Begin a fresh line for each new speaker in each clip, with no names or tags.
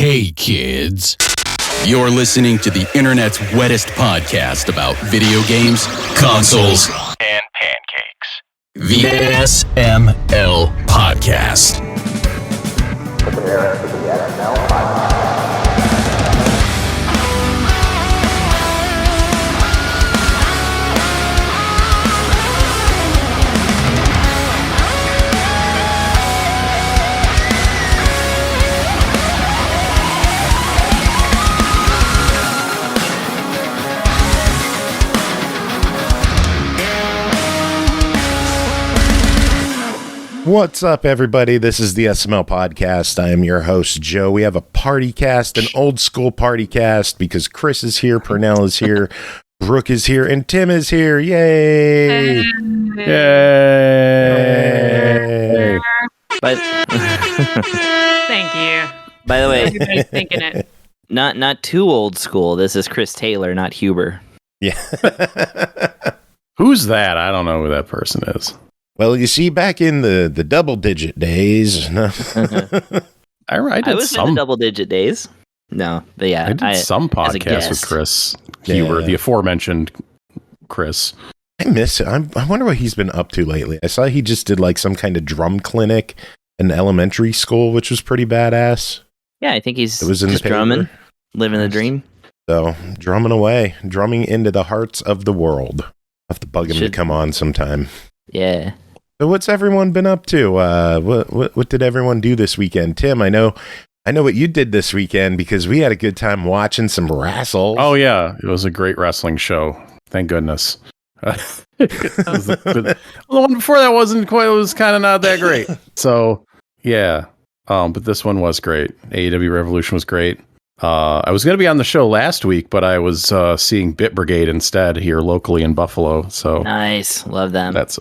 Hey kids, you're listening to the internet's wettest podcast about video games, consoles, and pancakes. The SML Podcast. Prepare for the SML Podcast.
What's up, everybody? This is the SML Podcast. I am your host, Joe. We have a party cast, an old school party cast, because Chris is here, Pernell is here, Brooke is here, and Tim is here. Yay! Yay!
But
thank you.
by the way,
Everybody's thinking it.
not too old school. This is Chris Taylor, not Huber.
Yeah.
Who's that? I don't know who that person is.
Well, you see, back in the double-digit days...
I did
was in the double-digit days. No, but yeah.
I did some podcast with Chris Huber, the aforementioned Chris.
I miss it. I wonder what he's been up to lately. I saw he just did like some kind of drum clinic in elementary school, which was pretty badass.
Yeah, I think he's
It was in
just
the paper.
drumming, living the dream.
So, drumming away, drumming into the hearts of the world. I'll have to bug him to come on sometime.
Yeah.
So what's everyone been up to? What did everyone do this weekend? Tim, I know what you did this weekend because we had a good time watching some wrestles.
Oh yeah, it was a great wrestling show. Thank goodness. The one before that wasn't quite. It was kind of not that great. So yeah, but this one was great. AEW Revolution was great. I was going to be on the show last week, but I was seeing Bit Brigade instead here locally in Buffalo. So
Nice, love them.
It's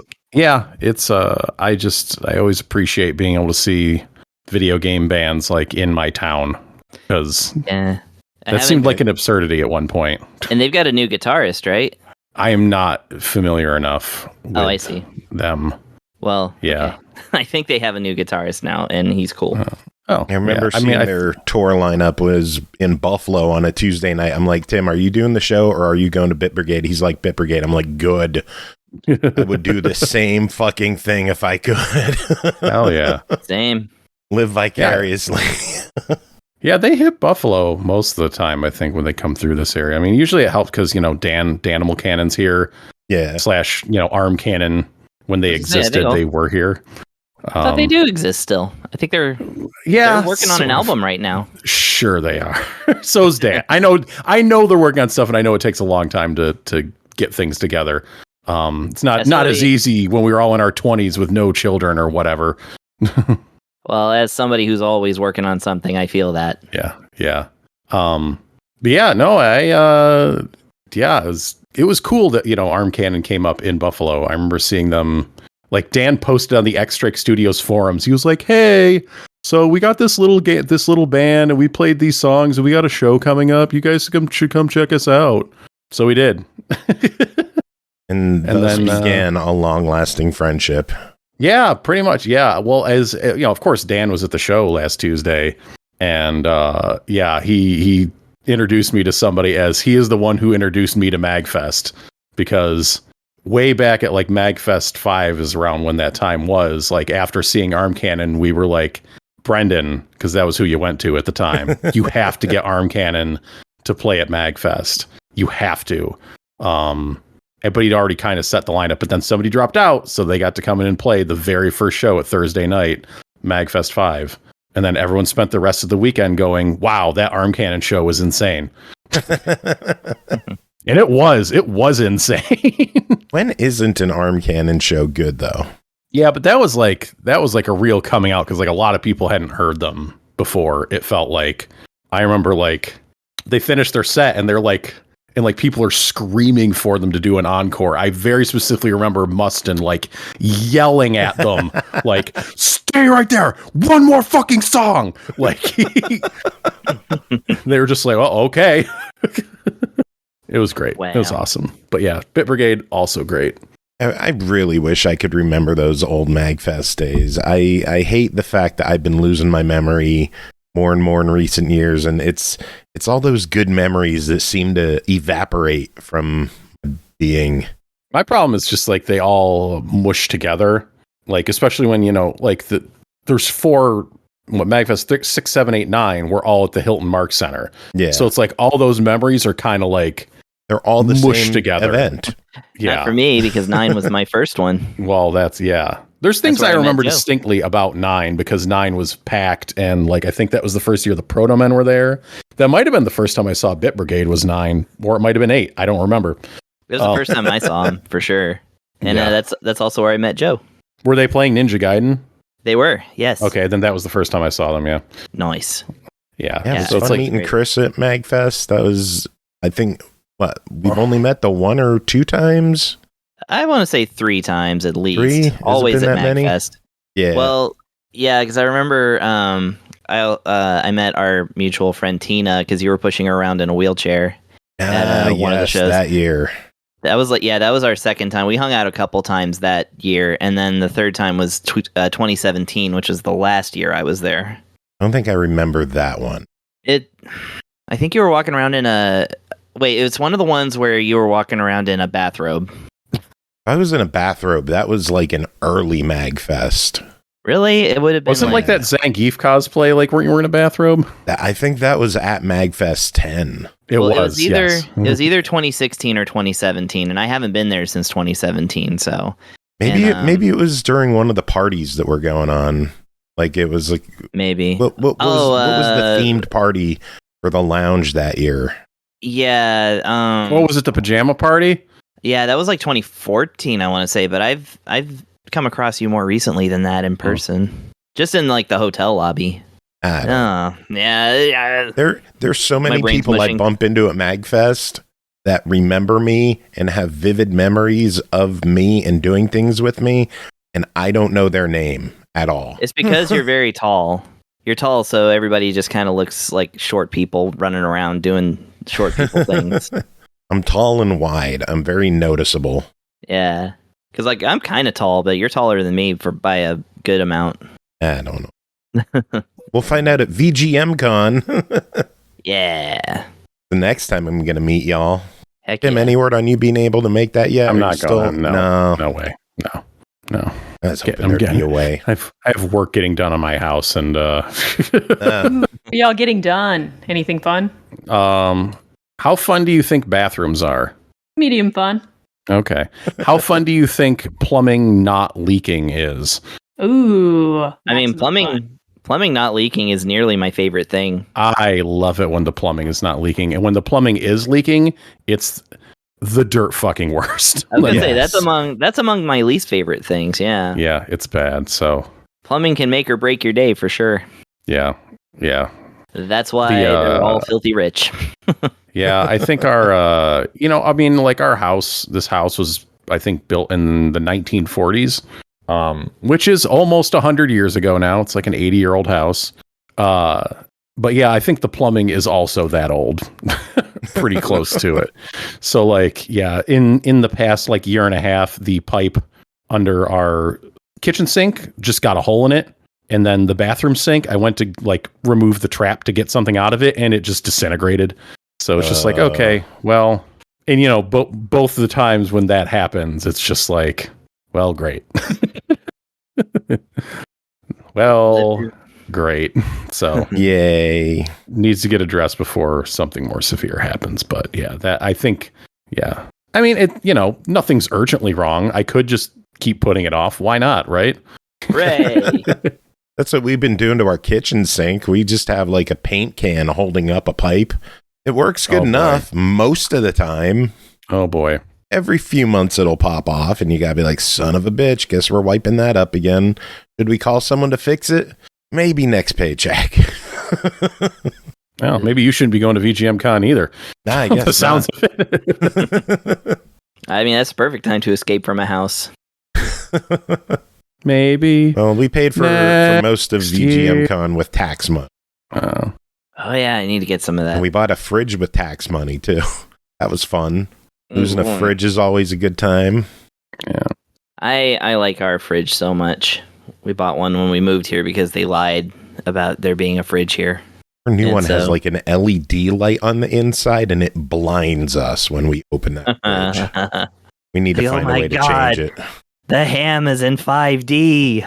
I always appreciate being able to see video game bands like in my town because that seemed like an absurdity at one point.
And they've got a new guitarist, right?
I am not familiar enough with
I see.
them.
Well,
yeah.
okay. I think they have a new guitarist now, and he's cool.
I
remember seeing their tour lineup was in Buffalo on a Tuesday night. I'm like, Tim, are you doing the show or are you going to Bit Brigade? He's like, Bit Brigade. I'm like, good. I would do the same fucking thing if I could.
Hell yeah.
Same.
Live vicariously.
Yeah, they hit Buffalo most of the time, I think, when they come through this area. I mean, usually it helps because, Danimal Cannon's here.
Yeah.
/ Arm Cannon. When they existed, they were here.
I thought they do exist still. I think they're working on an album right now.
Sure they are. So's Dan. I know they're working on stuff, and I know it takes a long time to get things together. It's not as easy when we were all in our 20s with no children or whatever.
Well, as somebody who's always working on something, I feel that.
Yeah. But yeah, no, it was cool that, Arm Cannon came up in Buffalo. I remember seeing them, like Dan posted on the X-Strike Studios forums. He was like, "Hey, so we got this little band and we played these songs and we got a show coming up. You guys should come check us out." So we did.
And then began a long-lasting friendship.
Yeah, pretty much. Yeah. Well, as of course, Dan was at the show last Tuesday, and he introduced me to somebody as he is the one who introduced me to MAGFest, because way back at like MAGFest 5 is around when that time was. Like after seeing Arm Cannon, we were like, Brendan, because that was who you went to at the time. You have to get Arm Cannon to play at MAGFest. You have to. But he'd already kind of set the lineup, but then somebody dropped out, so they got to come in and play the very first show at Thursday night, MAGFest 5. And then everyone spent the rest of the weekend going, wow, that Arm Cannon show was insane. And it was insane.
When isn't an Arm Cannon show good, though?
Yeah, but that was like a real coming out, because like a lot of people hadn't heard them before. It felt like, I remember like they finished their set and they're like, and like people are screaming for them to do an encore. I very specifically remember Mustin like yelling at them, like, "Stay right there! One more fucking song!" Like they were just like, "Oh, okay." It was great.
Wow.
It was awesome. But yeah, Bit Brigade also great.
I really wish I could remember those old MAGFest days. I hate the fact that I've been losing my memory more and more in recent years, and it's all those good memories that seem to evaporate from being.
My problem is just like they all mush together, like especially when there's 4. What MAGFest 6, 7, 8, 9 were all at the Hilton Mark Center. Yeah. So it's like all those memories are kind of like
they're all the
mushed
same
together.
Event.
Yeah. Not for me, because 9 was my first one.
Well, there's things I remember distinctly about 9 because 9 was packed, and like I think that was the first year the Proto Men were there. That might have been the first time I saw Bit Brigade was 9, or it might have been 8. I don't remember.
It was the first time I saw him for sure, and that's also where I met Joe.
Were they playing Ninja Gaiden?
They were, yes.
Okay, then that was the first time I saw them, yeah.
Nice.
Yeah, so it's fun meeting Chris at MAGFest. That was, I think, we've only met the 1 or 2 times?
I want to say 3 times at least.
3?
Always at MAGFest.
Yeah.
Well, yeah, because I remember I met our mutual friend Tina because you were pushing her around in a wheelchair at one of the shows.
That year.
That was that was our second time. We hung out a couple times that year, and then the third time was 2017, which was the last year I was there.
I don't think I remember that one.
I think you were walking around in it's one of the ones where you were walking around in a bathrobe.
I was in a bathrobe. That was like an early MAGFest.
Really? It would have been.
Wasn't like that Zangief cosplay, like weren't you in a bathrobe?
I think that was at MAGFest 10.
It was either 2016 or 2017, and I haven't been there since 2017. So
maybe it was during one of the parties that were going on. Like it was like
maybe.
What was the themed party for the lounge that year?
Yeah.
What was it? The pajama party?
Yeah, that was like 2014, I want to say. But I've come across you more recently than that in person, just in like the hotel lobby. Yeah.
There's so many people I bump into at MAGFest that remember me and have vivid memories of me and doing things with me, and I don't know their name at all.
It's because you're very tall. You're tall, so everybody just kind of looks like short people running around doing short people things.
I'm tall and wide. I'm very noticeable.
Yeah, because like I'm kind of tall, but you're taller than me by a good amount.
I don't know. We'll find out at VGMCon.
Yeah.
The next time I'm going to meet y'all.
Heck
Tim,
yeah.
any word on you being able to make that yet?
I'm not going. No way. No.
I was hoping there'd be a way.
I have work getting done on my house, and
y'all getting done? Anything fun?
How fun do you think bathrooms are?
Medium fun.
Okay. How fun do you think plumbing not leaking is?
Ooh.
I mean, plumbing not leaking is nearly my favorite thing.
I love it when the plumbing is not leaking, and when the plumbing is leaking, it's the dirt fucking worst.
I was gonna say that's among my least favorite things. Yeah.
Yeah, it's bad. So
plumbing can make or break your day for sure.
Yeah.
That's why they're all filthy rich.
Yeah, I think our our house. This house was, I think, built in the 1940s. Which is almost 100 years ago now. It's like an 80-year-old house. But yeah, I think the plumbing is also that old, pretty close to it. So like, yeah, in the past like year and a half, the pipe under our kitchen sink just got a hole in it. And then the bathroom sink, I went to like remove the trap to get something out of it, and it just disintegrated. So it's just like, okay, well, and both of the times when that happens, it's just like, well, great. Well, great. So
yay.
Needs to get addressed before something more severe happens. But yeah, that I think, yeah. I mean, nothing's urgently wrong. I could just keep putting it off. Why not? Right?
Hooray.
That's what we've been doing to our kitchen sink. We just have like a paint can holding up a pipe. It works good enough most of the time.
Oh boy.
Every few months it'll pop off and you gotta be like, son of a bitch, guess we're wiping that up again. Should we call someone to fix it? Maybe next paycheck.
Well, maybe you shouldn't be going to VGMCon either.
Nah, I guess
the sounds of it.
I mean, that's the perfect time to escape from a house.
Maybe.
Well, we paid for most of VGMCon with tax money.
Oh yeah, I need to get some of that.
And we bought a fridge with tax money too. That was fun. Losing a fridge is always a good time.
Yeah.
I like our fridge so much. We bought one when we moved here because they lied about there being a fridge here.
Our new
And
one has
so-
like an LED light on the inside, and it blinds us when we open that fridge. We need to
Oh
find a
my
way to
God.
change
The ham is in 5D.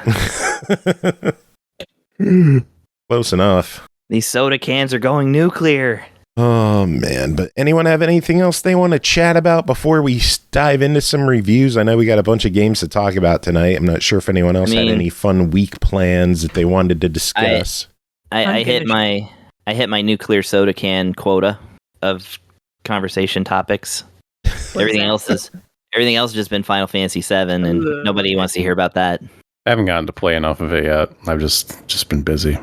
it. Close enough.
These soda cans are going nuclear.
Oh, man. But anyone have anything else they want to chat about before we dive into some reviews? I know we got a bunch of games to talk about tonight. I'm not sure if anyone else had any fun week plans that they wanted to discuss.
I hit my nuclear soda can quota of conversation topics. Everything else has just been Final Fantasy VII, and nobody wants to hear about that.
I haven't gotten to play enough of it yet. I've just been busy.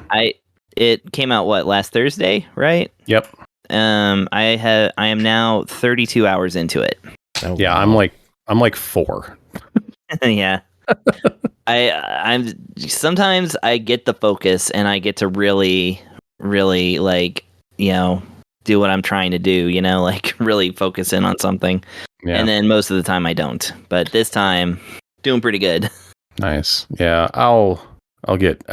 It came out last Thursday, right?
Yep.
I am now 32 hours into it.
Oh,
Yeah,
wow.
I'm like 4.
Yeah. I'm sometimes I get the focus and I get to really like, do what I'm trying to do, like really focus in on something.
Yeah.
And then most of the time I don't. But this time, doing pretty good.
Nice. Yeah, I'll get.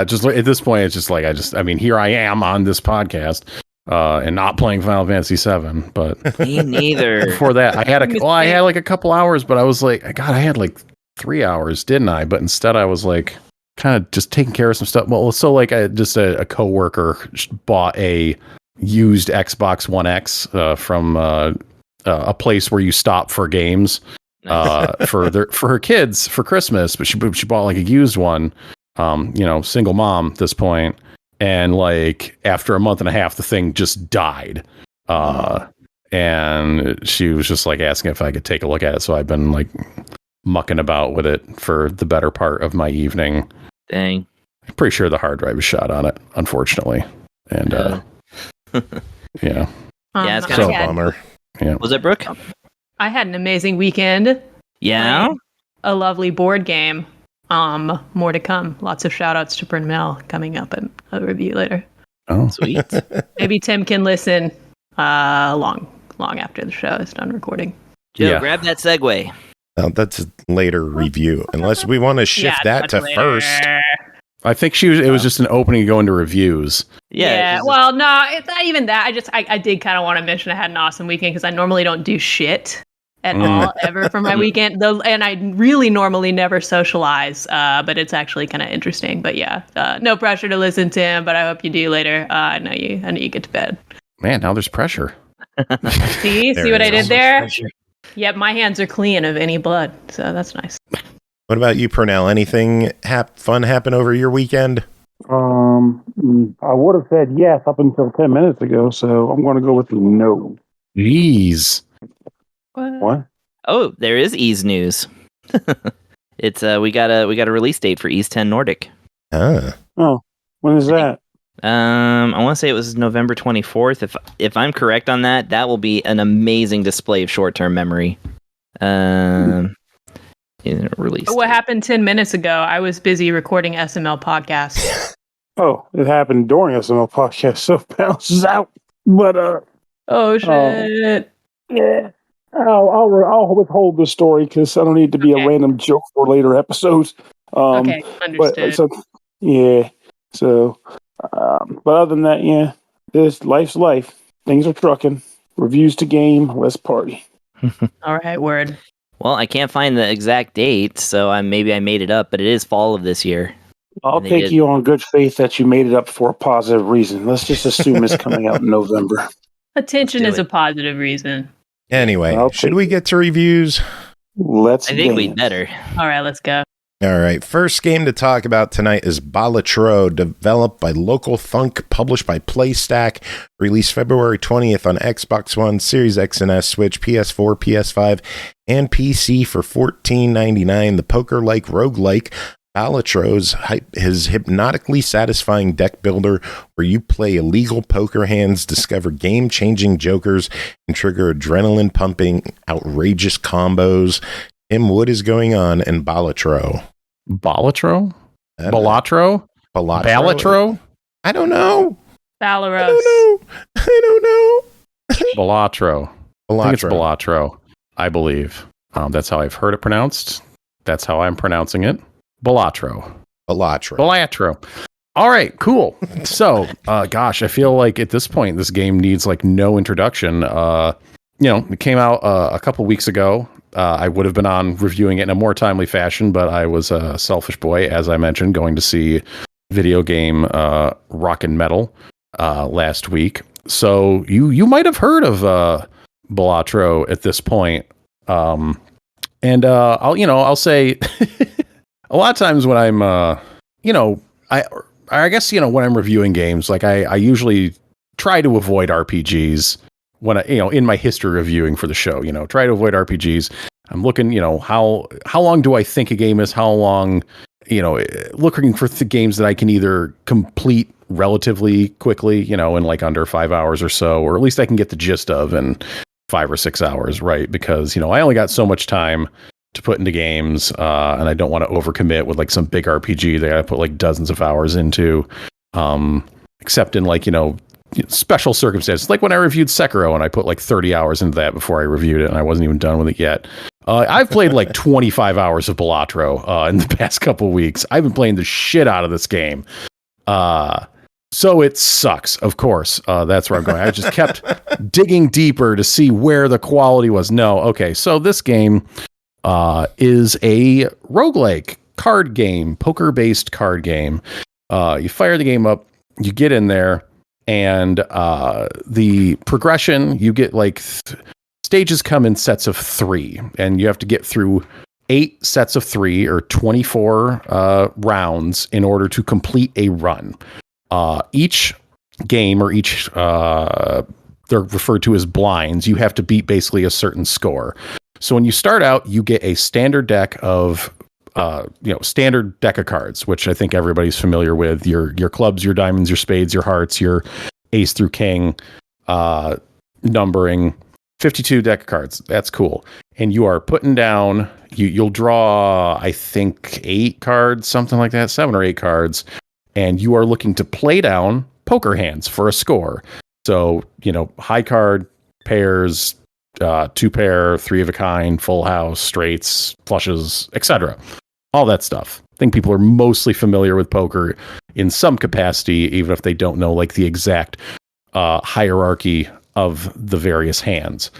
Just at this point, it's just like I mean, here I am on this podcast, and not playing Final Fantasy VII. But
Me neither.
before that, I had like a couple hours, but I was like, God, I had like 3 hours, didn't I? But instead, I was like, kind of just taking care of some stuff. Well, so like, just a coworker bought a used Xbox One X from a place where you stop for games. For her kids for Christmas, but she bought like a used one, single mom at this point, and like after a month and a half the thing just died, and she was just like asking if I could take a look at it, so I've been like mucking about with it for the better part of my evening.
Dang.
I'm pretty sure the hard drive was shot on it, unfortunately, and yeah.
Yeah, it's
So bummer.
Yeah.
Was it Brooke?
I had an amazing weekend.
Yeah.
A lovely board game. More to come. Lots of shout outs to Pernell coming up in a review later.
Oh,
Sweet.
Maybe Tim can listen long after the show is done recording.
Joe,
Yeah.
grab that segue.
Well, that's a later review, unless we want to shift that to first.
I think it was just an opening to go into reviews.
Yeah.
it's
Well, no, it's not even that. I did kind of want to mention I had an awesome weekend because I normally don't do shit at all ever for my weekend. And I really normally never socialize, but it's actually kind of interesting. But yeah, no pressure to listen to him, but I hope you do later. I know you get to bed.
Man, now there's pressure.
See
There
what
it
I did
is.
there? Yep, my hands are clean of any blood, so that's nice.
What about you, Pernell? Anything fun happen over your weekend?
I would have said yes up until 10 minutes ago, so I'm going to go with no.
Jeez.
What?
Oh, there is Ease news. It's we got a release date for Ease 10 Nordic.
Ah.
Oh, when is that?
I want to say it was November 24th. If I'm correct on that, that will be an amazing display of short-term memory. Release.
What happened 10 minutes ago? I was busy recording SML podcast.
Oh, it happened during SML podcast, so it bounces out. But,
Oh shit.
yeah. I'll withhold the story because I don't need to be
Okay.
a random joke for later episodes.
Okay,
But
understood.
but other than that, yeah, life's life. Things are trucking. Reviews to game. Let's party.
All right, word.
Well, I can't find the exact date, so maybe I made it up, but it is fall of this year.
I'll
They
take
did.
you on good faith that you made it up for a positive reason. Let's just assume it's coming out in November.
Attention
Let's
is
do
a positive reason.
Anyway,
I'll
should
take
we get to reviews?
Let's
I think we
dance.
better.
All right, let's go.
All right. First game to talk about tonight is Balatro, developed by LocalThunk, published by Playstack, released February 20th on Xbox One, Series X and S, Switch, PS4, PS5, and PC for $14.99. The poker-like roguelike Balatro's his hypnotically satisfying deck builder where you play illegal poker hands, discover game-changing jokers, and trigger adrenaline-pumping, outrageous combos. Tim, what is going on in Balatro?
Balatro?
I don't know.
Balatro? Balatro?
I don't know.
Balaros.
I don't know.
Balatro. I think it's
Balatro.
Balatro, I believe. That's how I've heard it pronounced. That's how I'm pronouncing it. Balatro.
Balatro.
Balatro. All right, cool. So, gosh, I feel like at this point, this game needs like no introduction. It came out a couple weeks ago. I would have been on reviewing it in a more timely fashion, but I was a selfish boy, as I mentioned, going to see video game Rock and Metal last week. So you might have heard of Balatro at this point. I'll say a lot of times when I'm I guess when I'm reviewing games, like I usually try to avoid RPGs when in my history reviewing for the show, try to avoid RPGs. I'm looking, how long do I think a game is? How long, looking for the games that I can either complete relatively quickly, in like under 5 hours or so, or at least I can get the gist of in 5 or 6 hours, right? Because, I only got so much time to put into games, and I don't want to overcommit with like some big RPG that I put like dozens of hours into, except in like, special circumstances, like when I reviewed Sekiro and I put like 30 hours into that before I reviewed it and I wasn't even done with it yet. I've played like 25 hours of Balatro in the past couple weeks. I've been playing the shit out of this game. So it sucks, of course. That's where I'm going. I just kept digging deeper to see where the quality was. No, okay. So this game is a roguelike card game, poker-based card game. You fire the game up, you get in there, and the progression, you get like stages come in sets of 3, and you have to get through 8 sets of 3 or 24 rounds in order to complete a run. Each game or each they're referred to as blinds. You have to beat basically a certain score. So when you start out, you get a standard deck of standard deck of cards, which I think everybody's familiar with. Your clubs, your diamonds, your spades, your hearts, your ace through king, numbering, 52 deck of cards. That's cool. And you are putting down, you'll draw, I think 8 cards, something like that, 7 or 8 cards. And you are looking to play down poker hands for a score. So, high card, pairs, 2 pair, 3 of a kind, full house, straights, flushes, etc. All that stuff. I think people are mostly familiar with poker in some capacity, even if they don't know like the exact hierarchy of the various hands.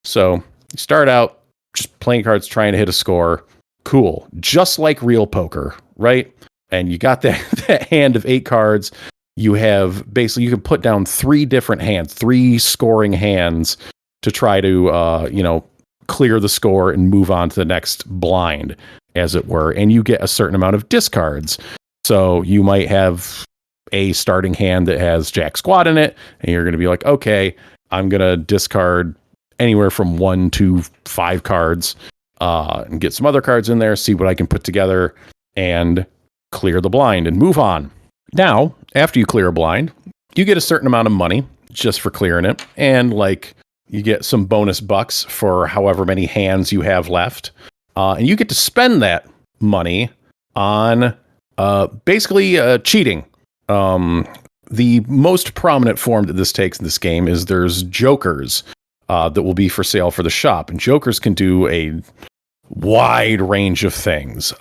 So you start out just playing cards, trying to hit a score. Cool. Just like real poker, right? And you got that hand of 8 cards. You have basically, you can put down 3 different hands, 3 scoring hands to try to, clear the score and move on to the next blind, as it were. And you get a certain amount of discards. So you might have a starting hand that has Jack Squad in it, and you're going to be like, okay, I'm going to discard anywhere from 1 to 5 cards and get some other cards in there, see what I can put together, and clear the blind and move on. Now, after you clear a blind, you get a certain amount of money just for clearing it, and like you get some bonus bucks for however many hands you have left, and you get to spend that money on basically cheating. The most prominent form that this takes in this game is there's jokers that will be for sale for the shop, and jokers can do a wide range of things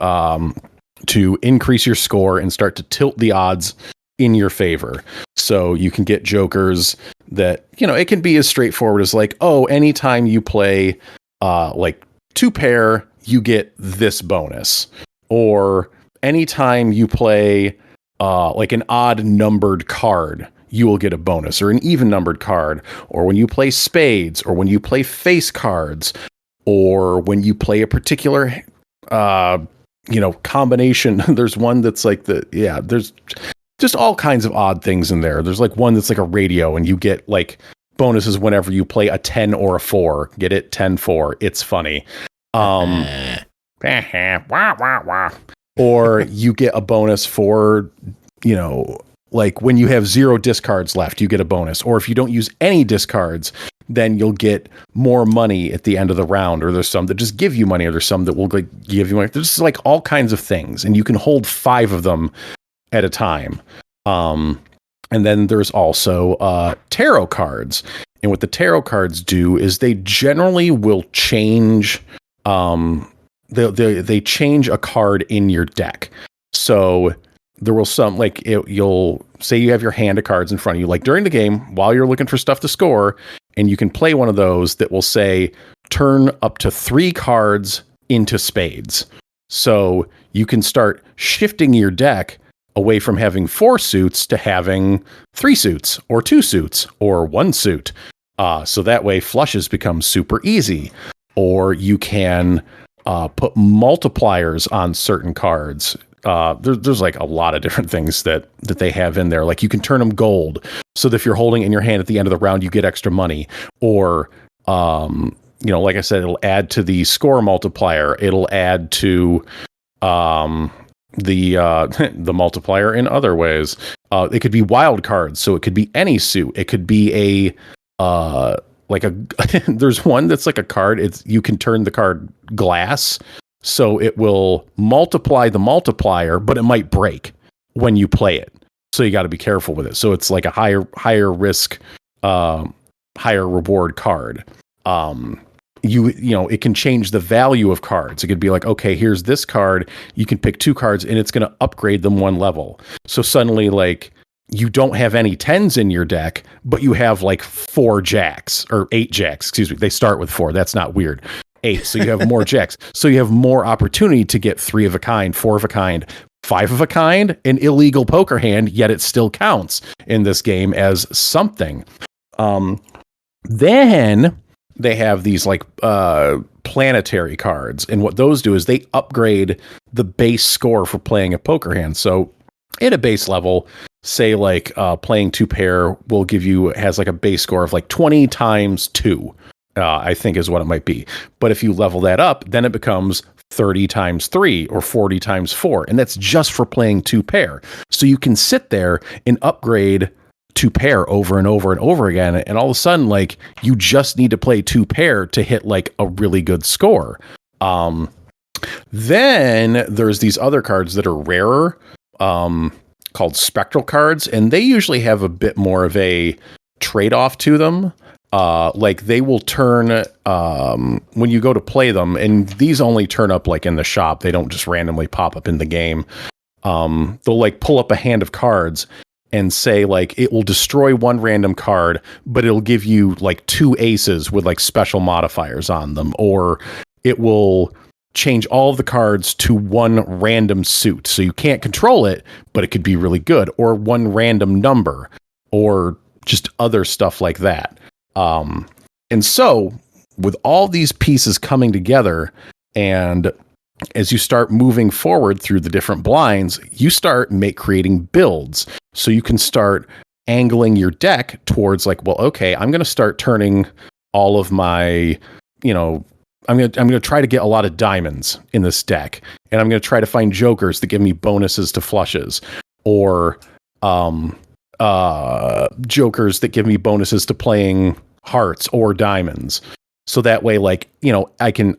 to increase your score and start to tilt the odds in your favor. So you can get jokers that, it can be as straightforward as like, oh, anytime you play like 2 pair, you get this bonus. Or anytime you play like an odd numbered card, you will get a bonus, or an even numbered card. Or when you play spades, or when you play face cards, or when you play a particular combination. There's one that's like there's just all kinds of odd things in there. There's like one that's like a radio, and you get like bonuses whenever you play a 10 or a 4. Get it? 10-4. It's funny. Or you get a bonus for, like when you have 0 discards left, you get a bonus. Or if you don't use any discards, then you'll get more money at the end of the round. Or there's some that just give you money, or there's some that will like give you money. There's like all kinds of things, and you can hold 5 of them at a time. And then there's also tarot cards. And what the tarot cards do is they generally will change they change a card in your deck. So there will some like you'll say you have your hand of cards in front of you, like during the game while you're looking for stuff to score, and you can play one of those that will say turn up to 3 cards into spades. So you can start shifting your deck away from having 4 suits to having 3 suits or 2 suits or 1 suit. So that way flushes become super easy. Or you can put multipliers on certain cards. There's like a lot of different things that they have in there. Like you can turn them gold, so that if you're holding it in your hand at the end of the round, you get extra money. Or, like I said, it'll add to the score multiplier. It'll add to the multiplier in other ways. It could be wild cards, so it could be any suit. It could be there's one that's like a card. You can turn the card glass, so it will multiply the multiplier, but it might break when you play it. So you got to be careful with it. So it's like a higher risk, higher reward card. It can change the value of cards. It could be like, okay, here's this card. You can pick 2 cards and it's going to upgrade them 1 level. So suddenly, like, you don't have any 10s in your deck, but you have like 4 jacks or 8 jacks. Excuse me. They start with 4. That's not weird. 8. So you have more jacks. So you have more opportunity to get 3 of a kind, 4 of a kind, 5 of a kind, an illegal poker hand, yet it still counts in this game as something. Then they have these like planetary cards, and what those do is they upgrade the base score for playing a poker hand. So at a base level, say like playing 2 pair has like a base score of like 20 times 2, I think is what it might be. But if you level that up, then it becomes 30 times 3 or 40 times 4, and that's just for playing 2 pair. So you can sit there and upgrade 2 pair over and over and over again, and all of a sudden, like, you just need to play 2 pair to hit like a really good score. Then there's these other cards that are rarer, called spectral cards, and they usually have a bit more of a trade-off to them. Like they will turn when you go to play them, and these only turn up like in the shop. They don't just randomly pop up in the game. They'll like pull up a hand of cards and say like it will destroy 1 random card, but it'll give you like 2 aces with like special modifiers on them, or it will change all of the cards to 1 random suit. So you can't control it, but it could be really good, or 1 random number, or just other stuff like that. And so with all these pieces coming together, and as you start moving forward through the different blinds, you start creating builds. So you can start angling your deck towards like, well, okay, I'm going to start turning all of my, I'm going to try to get a lot of diamonds in this deck, and I'm going to try to find jokers that give me bonuses to flushes, or jokers that give me bonuses to playing hearts or diamonds. So that way, like,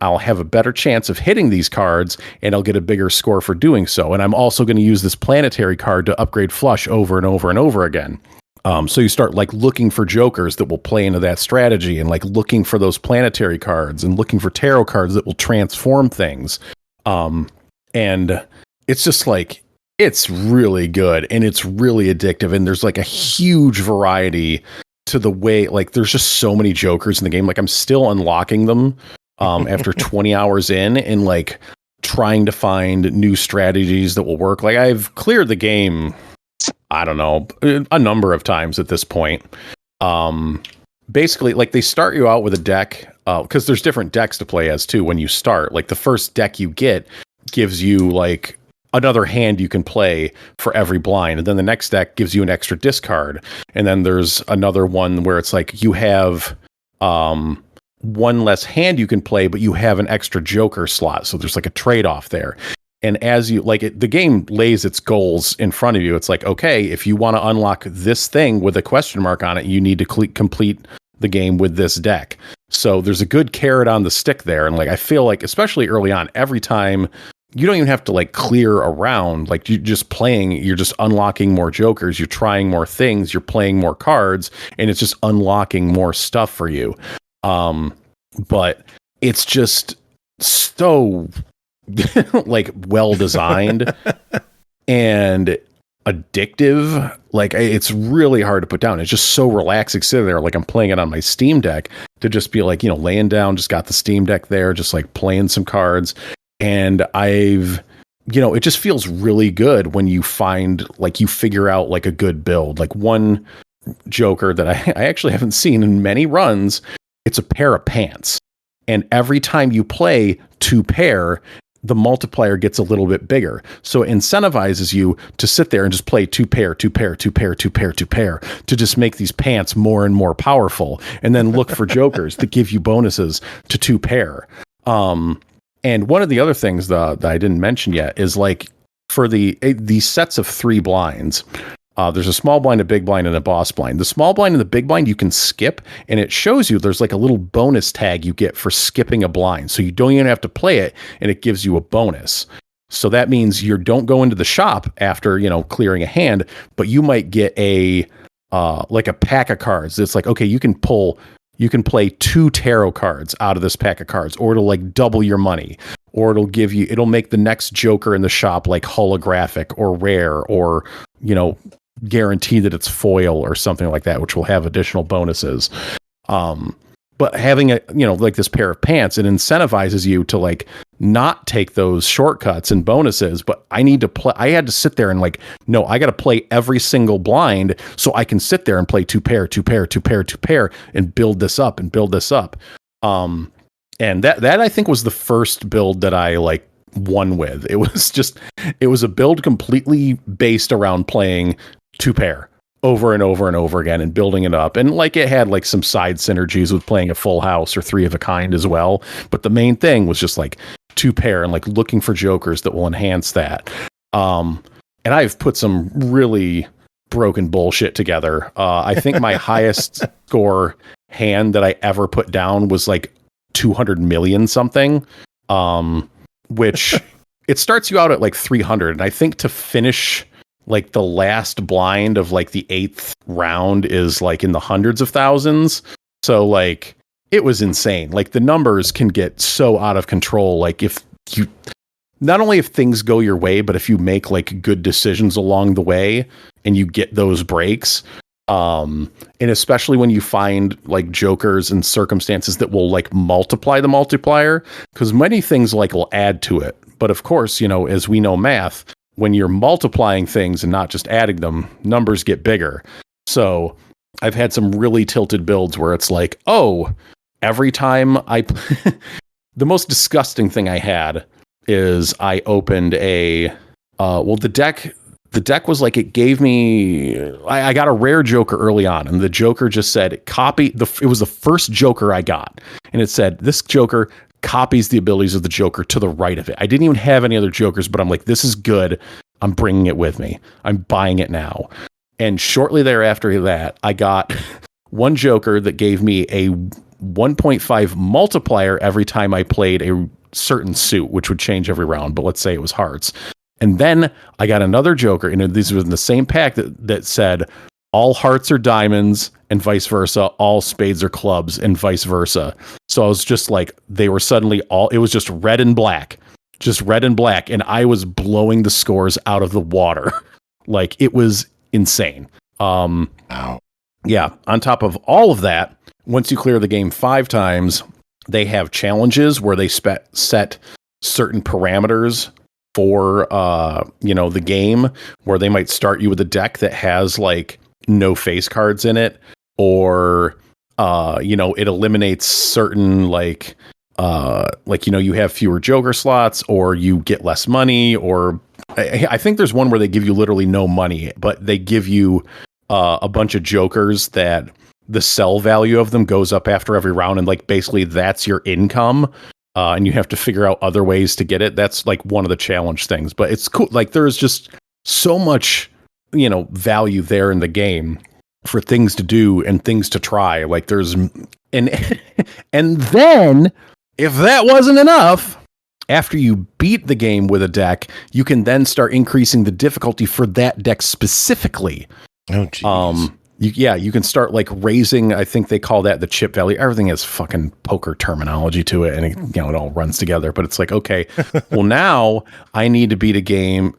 I'll have a better chance of hitting these cards, and I'll get a bigger score for doing so. And I'm also going to use this planetary card to upgrade flush over and over and over again. So you start like looking for jokers that will play into that strategy, and like looking for those planetary cards and looking for tarot cards that will transform things. And it's just like, it's really good, and it's really addictive. And there's like a huge variety to the way, like, there's just so many jokers in the game. Like, I'm still unlocking them after 20 hours in, and like trying to find new strategies that will work. Like, I've cleared the game, I don't know, a number of times at this point. Basically, like, they start you out with a deck, because there's different decks to play as too when you start. Like, the first deck you get gives you like another hand you can play for every blind, and then the next deck gives you an extra discard, and then there's another one where it's like you have 1 less hand you can play, but you have an extra joker slot, so there's like a trade-off there. And as you like it, the game lays its goals in front of you. It's like, okay, if you want to unlock this thing with a question mark on it, you need to complete the game with this deck. So there's a good carrot on the stick there. And like, I feel like, especially early on, every time, you don't even have to like clear around, like you're just playing, you're just unlocking more jokers, you're trying more things, you're playing more cards, and it's just unlocking more stuff for you. But it's just so like well designed, and addictive. Like, it's really hard to put down. It's just so relaxing sitting there. Like, I'm playing it on my Steam Deck to just be like, laying down, just got the Steam Deck there, just like playing some cards. And it just feels really good when you find, like, you figure out like a good build. Like, one Joker that I actually haven't seen in many runs, it's a pair of pants. And every time you play 2-pair, the multiplier gets a little bit bigger. So it incentivizes you to sit there and just play 2-pair, 2-pair, 2-pair, 2-pair, 2-pair to just make these pants more and more powerful. And then look for jokers that give you bonuses to 2-pair. And one of the other things that I didn't mention yet is, like, for these sets of 3 blinds, there's a small blind, a big blind, and a boss blind. The small blind and the big blind you can skip, and it shows you there's like a little bonus tag you get for skipping a blind. So you don't even have to play it, and it gives you a bonus. So that means you don't go into the shop after, clearing a hand, but you might get like a pack of cards. It's like, okay, you can play 2 tarot cards out of this pack of cards, or it'll like double your money, or it'll make the next Joker in the shop like holographic or rare, or, guarantee that it's foil or something like that, which will have additional bonuses. But having like this pair of pants, it incentivizes you to like not take those shortcuts and bonuses. But I had to sit there and like, no, I got to play every single blind so I can sit there and play 2-pair, 2-pair, 2-pair, 2-pair, and build this up and build this up. And that I think was the first build that I like won with. It was a build completely based around playing 2-pair over and over and over again and building it up. And like, it had like some side synergies with playing a full house or 3 of a kind as well. But the main thing was just like 2-pair and like looking for jokers that will enhance that. And I've put some really broken bullshit together. I think my highest score hand that I ever put down was like 200 million something. Which it starts you out at like 300. And I think to finish like the last blind of like the 8th round is like in the hundreds of thousands. So like, it was insane. Like, the numbers can get so out of control. Like, not only if things go your way, but if you make like good decisions along the way and you get those breaks. And especially when you find like jokers and circumstances that will like multiply the multiplier, because many things like will add to it. But of course, as we know math, when you're multiplying things and not just adding them, numbers get bigger. So I've had some really tilted builds where it's like, oh, every time the most disgusting thing I had is I opened the deck was like, it gave me, I got a rare Joker early on, and the Joker just said, it was the first Joker I got. And it said, this Joker copies the abilities of the Joker to the right of it. I didn't even have any other Jokers, but I'm like, this is good. I'm bringing it with me. I'm buying it now. And shortly thereafter that, I got one Joker that gave me a 1.5 multiplier every time I played a certain suit, which would change every round. But let's say it was hearts. And then I got another Joker, and these were in the same pack that said all hearts are diamonds and vice versa, all spades are clubs and vice versa. So I was just like, they were suddenly it was just red and black, and I was blowing the scores out of the water. Like, it was insane.
Wow.
Yeah. On top of all of that, once you clear the game 5 times, they have challenges where they set certain parameters for the game, where they might start you with a deck that has like no face cards in it, or it eliminates certain you have fewer Joker slots, or you get less money, or I think there's one where they give you literally no money, but they give you a bunch of Jokers that the sell value of them goes up after every round, and like basically that's your income. And you have to figure out other ways to get it. That's like one of the challenge things, but it's cool. Like, there's just so much, value there in the game for things to do and things to try. Like, there's, and then if that wasn't enough, after you beat the game with a deck, you can then start increasing the difficulty for that deck specifically.
Oh, geez.
you can start like raising, I think they call that the chip value. Everything has fucking poker terminology to it, and it all runs together. But it's like, okay, well, now I need to beat a game,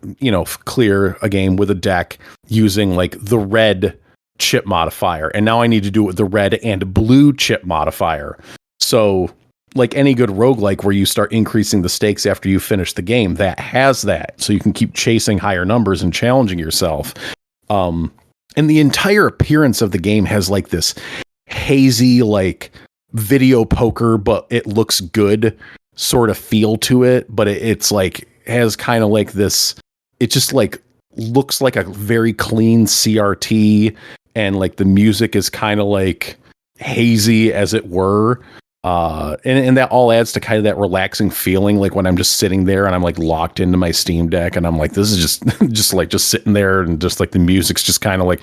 clear a game with a deck using like the red chip modifier. And now I need to do it with the red and blue chip modifier. So like any good roguelike where you start increasing the stakes after you finish the game, that has that. So you can keep chasing higher numbers and challenging yourself. And the entire appearance of the game has like this hazy, like video poker, but it looks good sort of feel to it. But it's like has kind of like this, it just like looks like a very clean CRT, and like the music is kind of like hazy, as it were. And that all adds to kind of that relaxing feeling, like when I'm just sitting there and I'm like locked into my Steam Deck, and I'm like, this is just sitting there, and just like the music's just kind of like,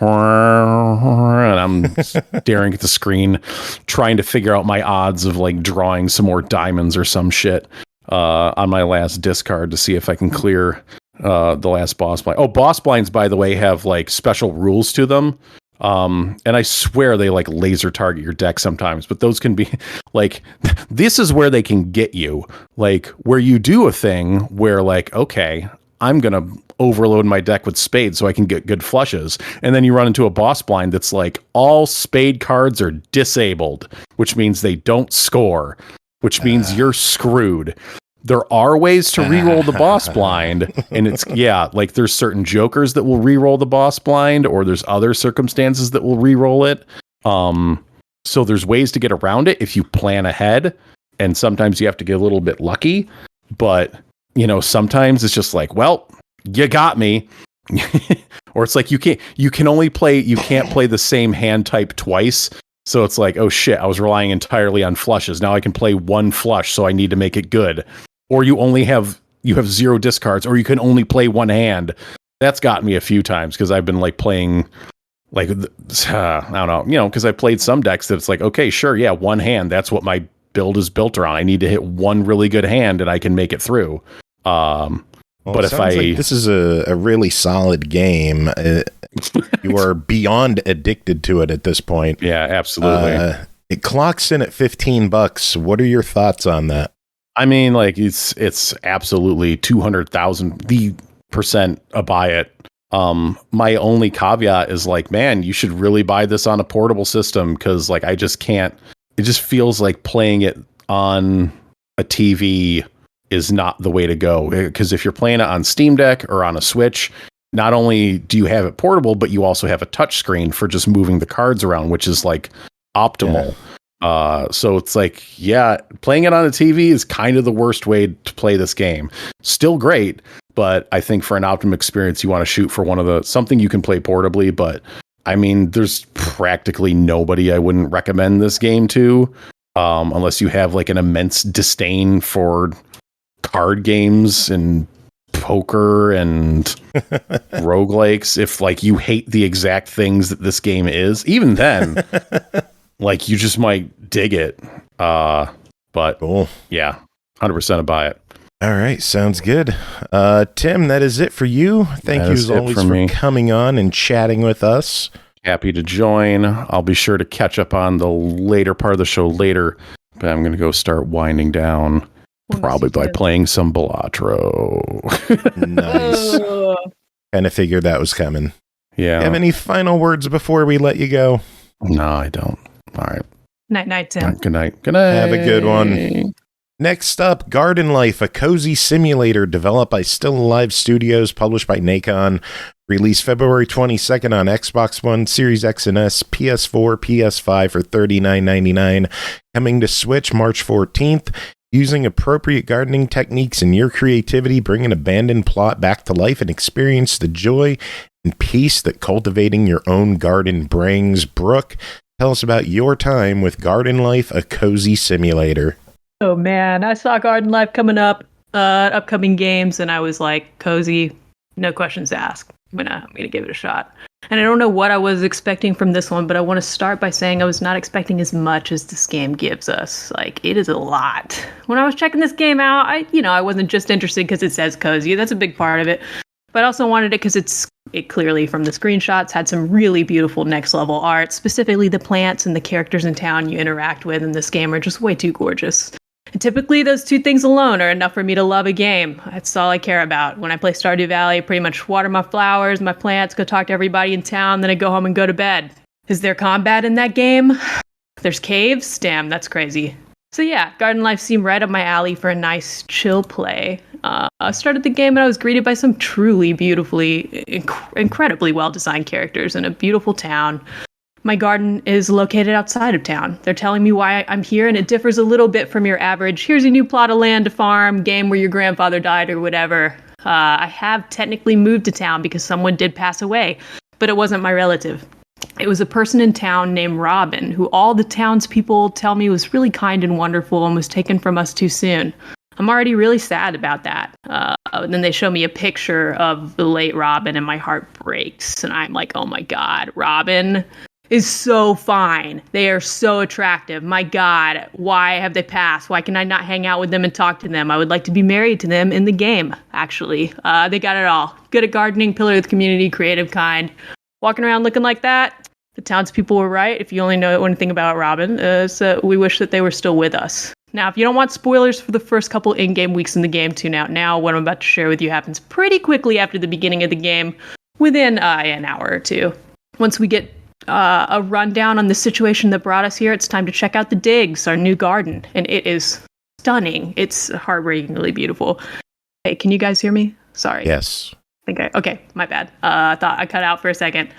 and I'm staring at the screen, trying to figure out my odds of like drawing some more diamonds or some shit on my last discard to see if I can clear the last boss blind. Oh, boss blinds, by the way, have like special rules to them. And I swear they like laser target your deck sometimes, but those can be like, this is where they can get you, like where you do a thing where like, okay, I'm going to overload my deck with spades so I can get good flushes. And then you run into a boss blind that's like all spade cards are disabled, which means they don't score, which means you're screwed. There are ways to re-roll the boss blind, and it's, like there's certain jokers that will re-roll the boss blind, or there's other circumstances that will re-roll it. So there's ways to get around it if you plan ahead, and sometimes you have to get a little bit lucky, but sometimes it's just like, well, you got me. Or it's like you can't play the same hand type twice. So it's like, oh shit, I was relying entirely on flushes. Now I can play one flush, so I need to make it good. Or you have 0 discards, or you can only play one hand. That's got me a few times because I've been like playing like, I don't know, because I played some decks that it's like, okay, sure, yeah, one hand. That's what my build is built around. I need to hit one really good hand and I can make it through. But if
this is a really solid game, you are beyond addicted to it at this point.
Yeah, absolutely.
It clocks in at $15. What are your thoughts on that?
I mean, like it's absolutely 200,000% a buy it. My only caveat is like, man, you should really buy this on a portable system, because like I just can't. It just feels like playing it on a TV is not the way to go. Because if you're playing it on Steam Deck or on a Switch, not only do you have it portable, but you also have a touch screen for just moving the cards around, which is like optimal. Yeah. So it's like, playing it on a TV is kind of the worst way to play this game. Still great, but I think for an optimum experience, you want to shoot for something you can play portably. But I mean, there's practically nobody I wouldn't recommend this game to, unless you have like an immense disdain for card games and poker and roguelikes. If like you hate the exact things that this game is, even then, like you just might dig it. But cool. 100% a buy it.
All right, sounds good. Tim, that is it for you. Thank you as always for coming on and chatting with us.
Happy to join. I'll be sure to catch up on the later part of the show later, but I'm going to go start winding down, probably by playing some Balatro.
Nice. Kind of figured that was coming.
Yeah.
Have any final words before we let you go?
No, I don't. All right.
Night, Tim.
Good night. Good night.
Have a good one. Next up, Garden Life, a cozy simulator developed by Still Alive Studios, published by Nacon, released February 22nd on Xbox One, Series X and S, PS4, PS5 for $39.99, coming to Switch March 14th. Using appropriate gardening techniques and your creativity, bring an abandoned plot back to life and experience the joy and peace that cultivating your own garden brings. Brooke, tell us about your time with Garden Life, a cozy simulator.
Oh man, I saw Garden Life coming up, upcoming games, and I was like, cozy, no questions asked. I'm gonna give it a shot. And I don't know what I was expecting from this one, but I want to start by saying I was not expecting as much as this game gives us. Like, it is a lot. When I was checking this game out, I wasn't just interested because it says cozy. That's a big part of it. But I also wanted it because it clearly from the screenshots had some really beautiful next level art. Specifically, the plants and the characters in town you interact with in this game are just way too gorgeous. And typically, those two things alone are enough for me to love a game. That's all I care about. When I play Stardew Valley, I pretty much water my flowers, my plants, go talk to everybody in town, then I go home and go to bed. Is there combat in that game? There's caves? Damn, that's crazy. So yeah, garden life seemed right up my alley for a nice, chill play. I started the game and I was greeted by some truly beautifully, incredibly well-designed characters in a beautiful town. My garden is located outside of town. They're telling me why I'm here, and it differs a little bit from your average, here's a new plot of land to farm, game where your grandfather died or whatever. I have technically moved to town because someone did pass away, but it wasn't my relative. It was a person in town named Robin, who all the townspeople tell me was really kind and wonderful and was taken from us too soon. I'm already really sad about that. And then they show me a picture of the late Robin and my heart breaks. And I'm like, oh my God, Robin is so fine. They are so attractive. My God, why have they passed? Why can I not hang out with them and talk to them? I would like to be married to them in the game, actually. They got it all. Good at gardening, pillar of the community, creative, kind. Walking around looking like that, the townspeople were right. If you only know anything about Robin, so we wish that they were still with us. Now, if you don't want spoilers for the first couple in-game weeks in the game, tune out now. What I'm about to share with you happens pretty quickly after the beginning of the game, within an hour or two. Once we get a rundown on the situation that brought us here, it's time to check out the digs, our new garden. And it is stunning. It's heartbreakingly beautiful. Hey, can you guys hear me? Sorry.
Yes.
Okay, my bad. I thought I cut out for a second.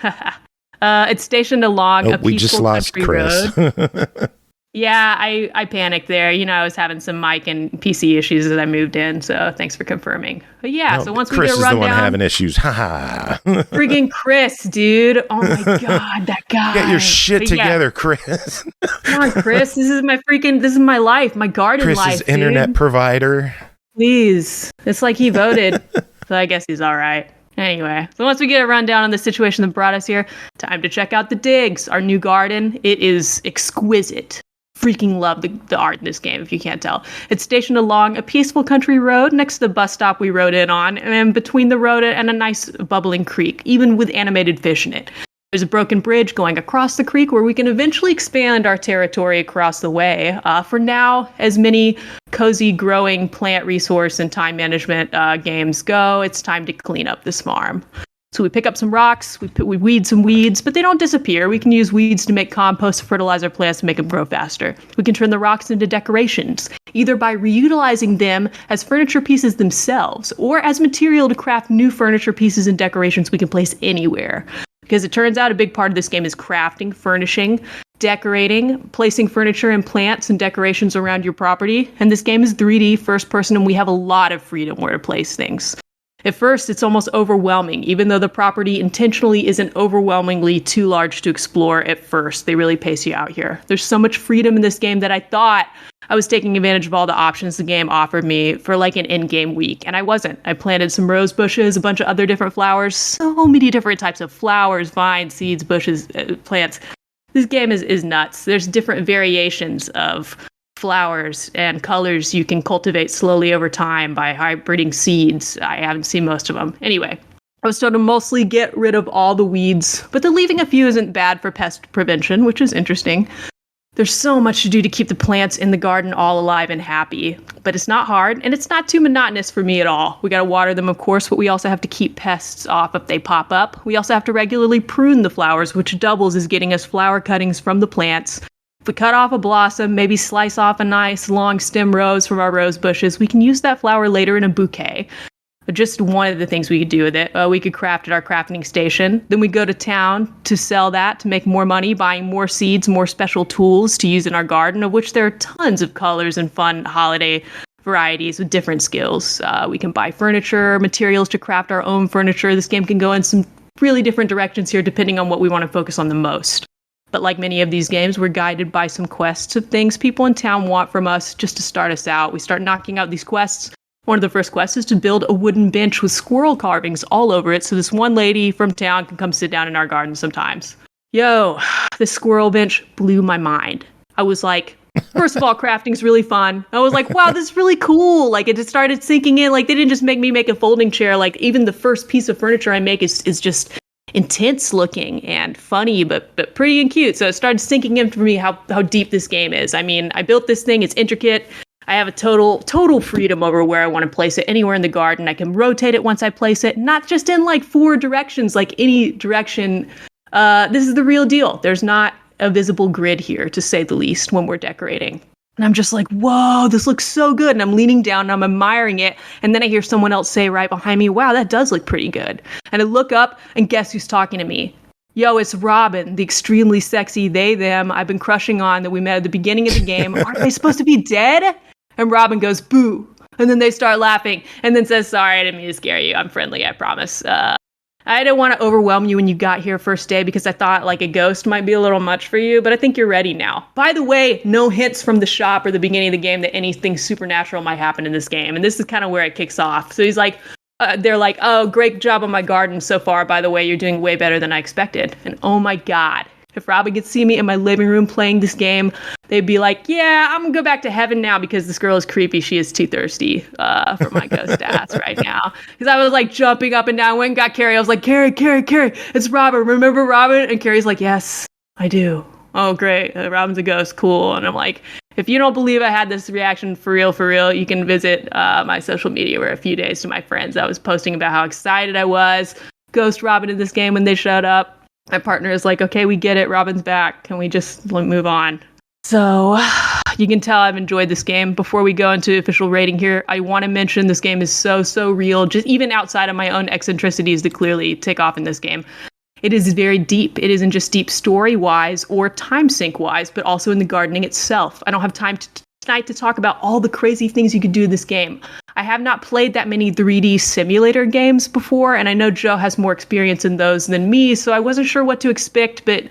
It's stationed along a
we just
peaceful
lost
country
Chris.
road. Yeah, I panicked there. You know, I was having some mic and PC issues as I moved in, so thanks for confirming. But yeah, so once we
Chris
get a
is
rundown,
the one having issues. Ha ha.
Friggin' Chris, dude. Oh my God, that guy.
Get your shit
But yeah,
together, Chris.
come on, Chris. This is my life, my garden
Chris's
life, dude.
internet provider.
Please. It's like he voted, so I guess he's all right. Anyway, so once we get a rundown on the situation that brought us here, time to check out the digs, our new garden. It is exquisite. Freaking love the art in this game, if you can't tell. It's stationed along a peaceful country road next to the bus stop we rode in on, and between the road and a nice bubbling creek, even with animated fish in it. There's a broken bridge going across the creek where we can eventually expand our territory across the way. For now, as many cozy growing plant resource and time management games go, it's time to clean up this farm. So we pick up some rocks, we weed some weeds, but they don't disappear. We can use weeds to make compost, fertilize our plants, to make them grow faster. We can turn the rocks into decorations, either by reutilizing them as furniture pieces themselves, or as material to craft new furniture pieces and decorations we can place anywhere. Because it turns out a big part of this game is crafting, furnishing, decorating, placing furniture and plants and decorations around your property. And this game is 3D, first person, and we have a lot of freedom where to place things. At first, it's almost overwhelming, even though the property intentionally isn't overwhelmingly too large to explore at first. They really pace you out here. There's so much freedom in this game that I thought I was taking advantage of all the options the game offered me for like an in-game week, and I wasn't. I planted some rose bushes, a bunch of other different flowers, so many different types of flowers, vines, seeds, bushes, plants. This game is nuts. There's different variations of flowers and colors you can cultivate slowly over time by hybriding seeds. I haven't seen most of them. Anyway, I was told to mostly get rid of all the weeds, but the leaving a few isn't bad for pest prevention, which is interesting. There's so much to do to keep the plants in the garden all alive and happy, but it's not hard, and it's not too monotonous for me at all. We gotta water them, of course, but we also have to keep pests off if they pop up. We also have to regularly prune the flowers, which doubles as getting us flower cuttings from the plants. If we cut off a blossom, maybe slice off a nice long stem rose from our rose bushes, we can use that flower later in a bouquet. Just one of the things we could do with it. We could craft at our crafting station. Then we go to town to sell that, to make more money, buying more seeds, more special tools to use in our garden, of which there are tons of colors and fun holiday varieties with different skills. We can buy furniture, materials to craft our own furniture. This game can go in some really different directions here depending on what we want to focus on the most. But like many of these games, we're guided by some quests of things people in town want from us just to start us out. We start knocking out these quests. One of the first quests is to build a wooden bench with squirrel carvings all over it so this one lady from town can come sit down in our garden sometimes. Yo, this squirrel bench blew my mind. I was like, First of all, crafting's really fun. I was like, wow, this is really cool. Like, it just started sinking in. Like, they didn't just make me make a folding chair. Like, even the first piece of furniture I make is just intense looking and funny, but pretty and cute. So it started sinking in for me how deep this game is. I mean, I built this thing. It's intricate. I have a total freedom over where I want to place it, anywhere in the garden. I can rotate it once I place it, not just in like 4 directions, like any direction. This is the real deal. There's not a visible grid here, to say the least, when we're decorating. And I'm just like, whoa, this looks so good. And I'm leaning down and I'm admiring it. And then I hear someone else say right behind me, wow, that does look pretty good. And I look up and guess who's talking to me? Yo, it's Robin, the extremely sexy they, them I've been crushing on that we met at the beginning of the game. Aren't they supposed to be dead? And Robin goes, boo. And then they start laughing and then says, sorry, I didn't mean to scare you. I'm friendly, I promise. I didn't want to overwhelm you when you got here first day because I thought like a ghost might be a little much for you, but I think you're ready now. By the way, no hints from the shop or the beginning of the game that anything supernatural might happen in this game. And this is kind of where it kicks off. So he's like, they're like, oh, great job on my garden so far. By the way, you're doing way better than I expected. And oh my God, if Robin could see me in my living room playing this game, they'd be like, yeah, I'm gonna go back to heaven now because this girl is creepy. She is too thirsty for my ghost ass right now. Because I was like jumping up and down, went and got Carrie. I was like, Carrie, it's Robin. Remember Robin? And Carrie's like, yes, I do. Oh, great. Robin's a ghost. Cool. And I'm like, if you don't believe I had this reaction for real, you can visit my social media where a few days to my friends, I was posting about how excited I was. Ghost Robin in this game when they showed up. My partner is like, okay, we get it. Robin's back. Can we just move on? So you can tell I've enjoyed this game. Before we go into official rating here, I want to mention this game is so real, just even outside of my own eccentricities that clearly take off in this game. It is very deep. It isn't just deep story-wise or time sink-wise, but also in the gardening itself. I don't have time tonight to talk about all the crazy things you could do in this game. I have not played that many 3D simulator games before, and I know Joe has more experience in those than me, so I wasn't sure what to expect, but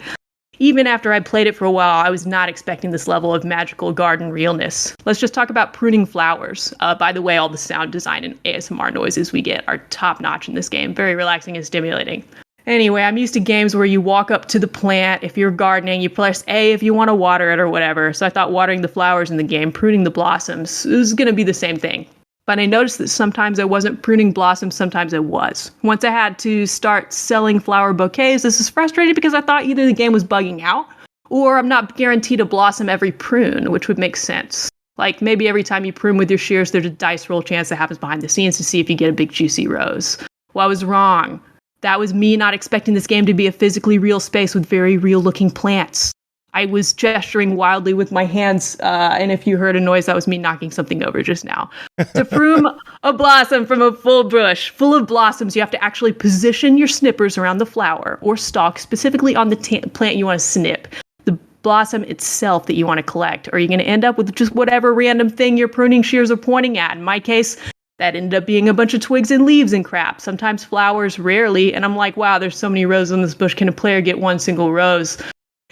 even after I played it for a while, I was not expecting this level of magical garden realness. Let's just talk about pruning flowers. By the way, all the sound design and ASMR noises we get are top-notch in this game. Very relaxing and stimulating. Anyway, I'm used to games where you walk up to the plant. If you're gardening, you press A if you want to water it or whatever. So I thought watering the flowers in the game, pruning the blossoms, was going to be the same thing. But I noticed that sometimes I wasn't pruning blossoms, sometimes I was. Once I had to start selling flower bouquets, this is frustrating because I thought either the game was bugging out or I'm not guaranteed a blossom every prune, which would make sense. Like maybe every time you prune with your shears, there's a dice roll chance that happens behind the scenes to see if you get a big juicy rose. Well, I was wrong. That was me not expecting this game to be a physically real space with very real looking plants. I was gesturing wildly with my hands, and if you heard a noise, that was me knocking something over just now. To prune a blossom from a full bush full of blossoms, you have to actually position your snippers around the flower or stalk, specifically on the plant you want to snip. The blossom itself that you want to collect, or you're going to end up with just whatever random thing your pruning shears are pointing at. In my case, that ended up being a bunch of twigs and leaves and crap. Sometimes flowers, rarely. And I'm like, wow, there's so many roses in this bush. Can a player get one single rose?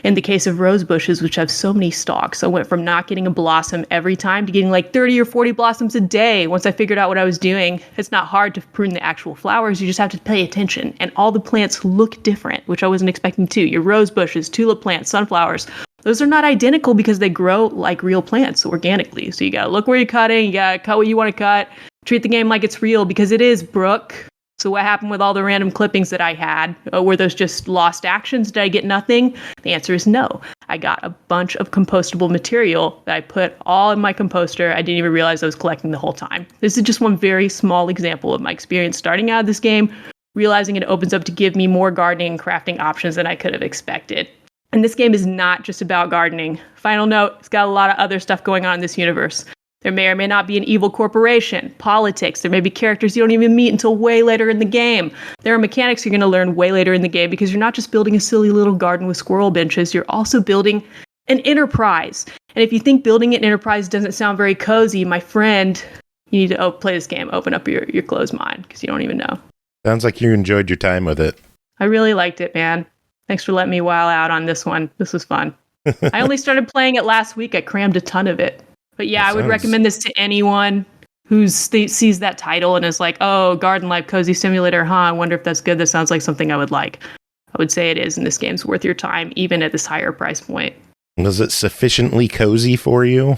In the case of rose bushes, which have so many stalks, I went from not getting a blossom every time to getting like 30 or 40 blossoms a day. Once I figured out what I was doing, it's not hard to prune the actual flowers. You just have to pay attention. And all the plants look different, which I wasn't expecting to. Your rose bushes, tulip plants, sunflowers, those are not identical because they grow like real plants organically. So you gotta look where you're cutting, you gotta cut what you want to cut, treat the game like it's real because it is, Brooke. So what happened with all the random clippings that I had? Were those just lost actions? Did I get nothing? The answer is no. I got a bunch of compostable material that I put all in my composter. I didn't even realize I was collecting the whole time. This is just one very small example of my experience starting out of this game, realizing it opens up to give me more gardening and crafting options than I could have expected. And this game is not just about gardening. Final note, it's got a lot of other stuff going on in this universe. There may or may not be an evil corporation, politics. There may be characters you don't even meet until way later in the game. There are mechanics you're going to learn way later in the game because you're not just building a silly little garden with squirrel benches. You're also building an enterprise. And if you think building an enterprise doesn't sound very cozy, my friend, you need to play this game. Open up your closed mind because you don't even know.
Sounds like you enjoyed your time with it.
I really liked it, man. Thanks for letting me wow out on this one. This was fun. I only started playing it last week. I crammed a ton of it. But yeah, I would recommend this to anyone who sees that title and is like, oh, Garden Life Cozy Simulator, I wonder if that's good. That sounds like something I would like. I would say it is, and this game's worth your time, even at this higher price point.
Was it sufficiently cozy for you?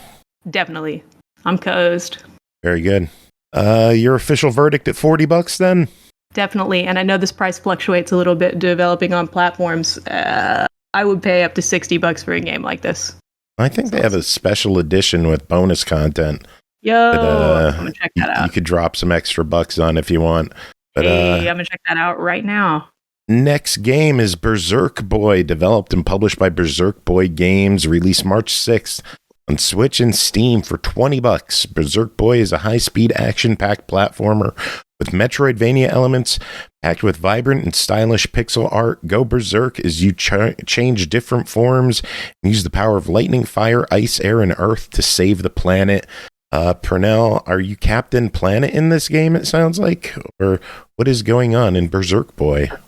Definitely. I'm cozy.
Very good. Your official verdict at $40 then?
Definitely. And I know this price fluctuates a little bit developing on platforms. I would pay up to $60 for a game like this.
I think they have a special edition with bonus content.
Yo,
But,
I'm gonna check that out.
You could drop some extra bucks on if you want. But,
hey, I'm gonna check that out right now.
Next game is BerserkBoy, developed and published by BerserkBoy Games, released March 6th on Switch and Steam for $20. BerserkBoy is a high-speed action-packed platformer with Metroidvania elements, packed with vibrant and stylish pixel art. Go berserk as you change different forms and use the power of lightning, fire, ice, air, and earth to save the planet. Pernell, are you Captain Planet in this game, it sounds like? Or what is going on in BerserkBoy?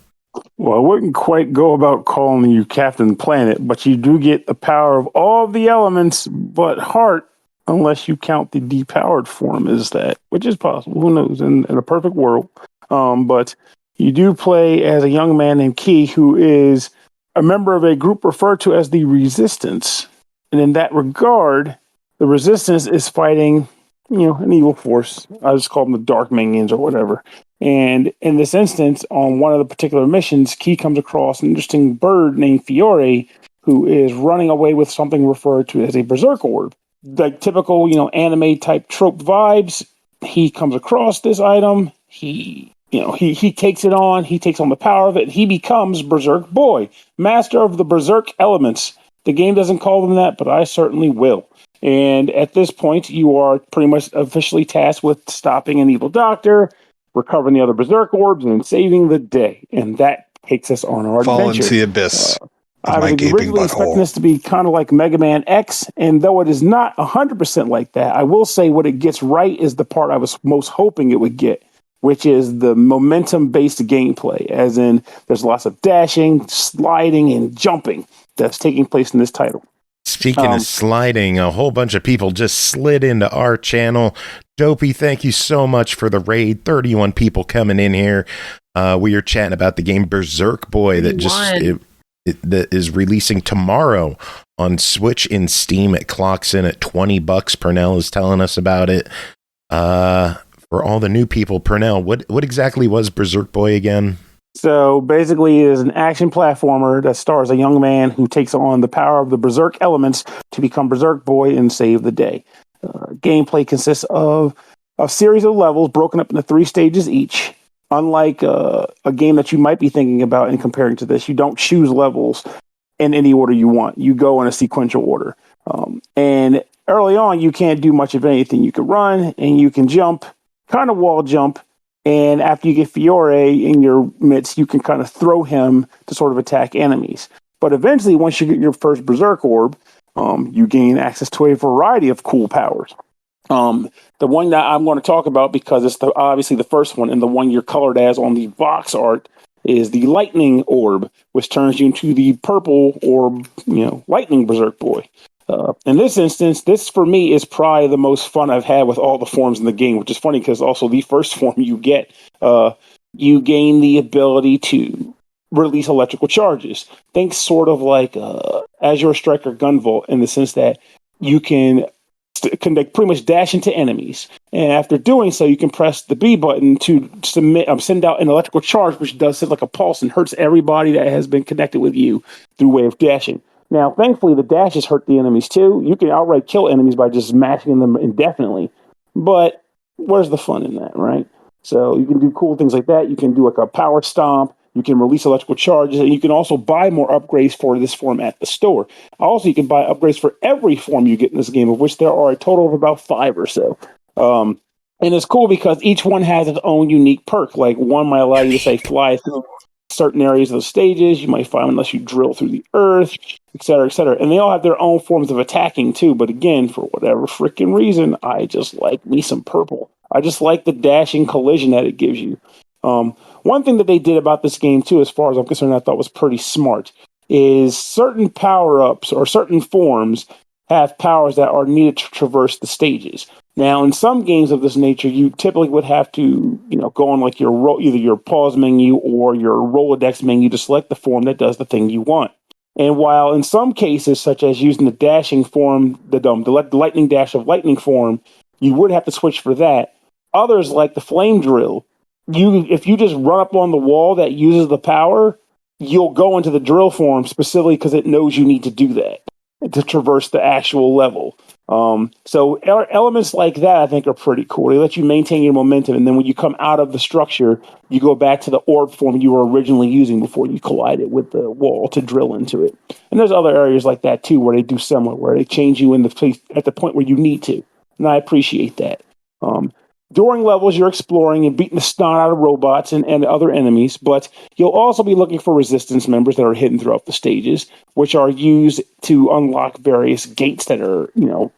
Well, I wouldn't quite go about calling you Captain Planet, but you do get the power of all the elements but heart, unless you count the depowered form as that, which is possible. Who knows? In a perfect world. But you do play as a young man named Key, who is a member of a group referred to as the Resistance. And in that regard, the Resistance is fighting, an evil force. I just call them the Dark Minions or whatever. And in this instance, on one of the particular missions, Key comes across an interesting bird named Fiore, who is running away with something referred to as a Berserk Orb. Like typical, anime type trope vibes. He comes across this item. He takes it on. He takes on the power of it. He becomes BerserkBoy, master of the Berserk elements. The game doesn't call them that, but I certainly will. And at this point, you are pretty much officially tasked with stopping an evil doctor, recovering the other Berserk orbs, and saving the day. And that takes us on our
Fall
adventure.
into the abyss.
I was originally expecting this to be kind of like Mega Man X, and though it is not 100% like that, I will say what it gets right is the part I was most hoping it would get, which is the momentum-based gameplay, as in there's lots of dashing, sliding, and jumping that's taking place in this title.
Speaking of sliding, a whole bunch of people just slid into our channel. Dopey, thank you so much for the raid. 31 people coming in here. We are chatting about the game BerserkBoy that is releasing tomorrow on Switch and Steam. It clocks in at $20. Pernell is telling us about it. For all the new people, Pernell, what exactly was BerserkBoy again?
So basically, it is an action platformer that stars a young man who takes on the power of the Berserk elements to become BerserkBoy and save the day. Gameplay consists of a series of levels broken up into 3 stages each. Unlike a game that you might be thinking about and comparing to this, you don't choose levels in any order you want. You go in a sequential order. And early on, you can't do much of anything. You can run and you can jump, kind of wall jump. And after you get Fiore in your midst, you can kind of throw him to sort of attack enemies. But eventually, once you get your first Berserk Orb, you gain access to a variety of cool powers. The one that I'm going to talk about, because it's obviously the first one, and the one you're colored as on the box art, is the Lightning Orb, which turns you into the purple orb, Lightning BerserkBoy. In this instance, this for me is probably the most fun I've had with all the forms in the game, which is funny because also the first form you get, you gain the ability to release electrical charges. Think sort of like Azure Striker Gunvolt, in the sense that you can pretty much dash into enemies, and after doing so, you can press the B button to send out an electrical charge, which does sit like a pulse and hurts everybody that has been connected with you through way of dashing. Now, thankfully, the dashes hurt the enemies too. You can outright kill enemies by just smashing them indefinitely, but where's the fun in that, right? So you can do cool things like that. You can do like a power stomp. You can release electrical charges, and you can also buy more upgrades for this form at the store. Also, you can buy upgrades for every form you get in this game, of which there are a total of about 5 or so. And it's cool because each one has its own unique perk. Like one might allow you to say fly through certain areas of the stages. You might find unless you drill through the earth, et cetera, et cetera. And they all have their own forms of attacking too. But again, for whatever freaking reason, I just like me some purple. I just like the dashing collision that it gives you. One thing that they did about this game too, as far as I'm concerned, I thought was pretty smart, is certain power-ups or certain forms have powers that are needed to traverse the stages. Now, in some games of this nature, you typically would have to, go on like either your pause menu or your Rolodex menu to select the form that does the thing you want. And while in some cases, such as using the dashing form, the lightning dash of lightning form, you would have to switch for that. Others, like the flame drill, if you just run up on the wall that uses the power, you'll go into the drill form specifically because it knows you need to do that to traverse the actual level. So elements like that, I think, are pretty cool. They let you maintain your momentum, and then when you come out of the structure, you go back to the orb form you were originally using before you collided with the wall to drill into it. And there's other areas like that, too, where they do similar, where they change you in the place at the point where you need to. And I appreciate that. During levels, you're exploring and beating the snot out of robots and other enemies, but you'll also be looking for resistance members that are hidden throughout the stages, which are used to unlock various gates that are,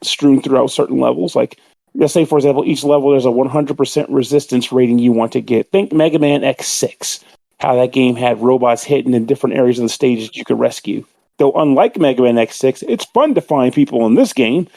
strewn throughout certain levels. Like, let's say, for example, each level there's a 100% resistance rating you want to get. Think Mega Man X6, how that game had robots hidden in different areas of the stage that you could rescue. Though unlike Mega Man X6, it's fun to find people in this game.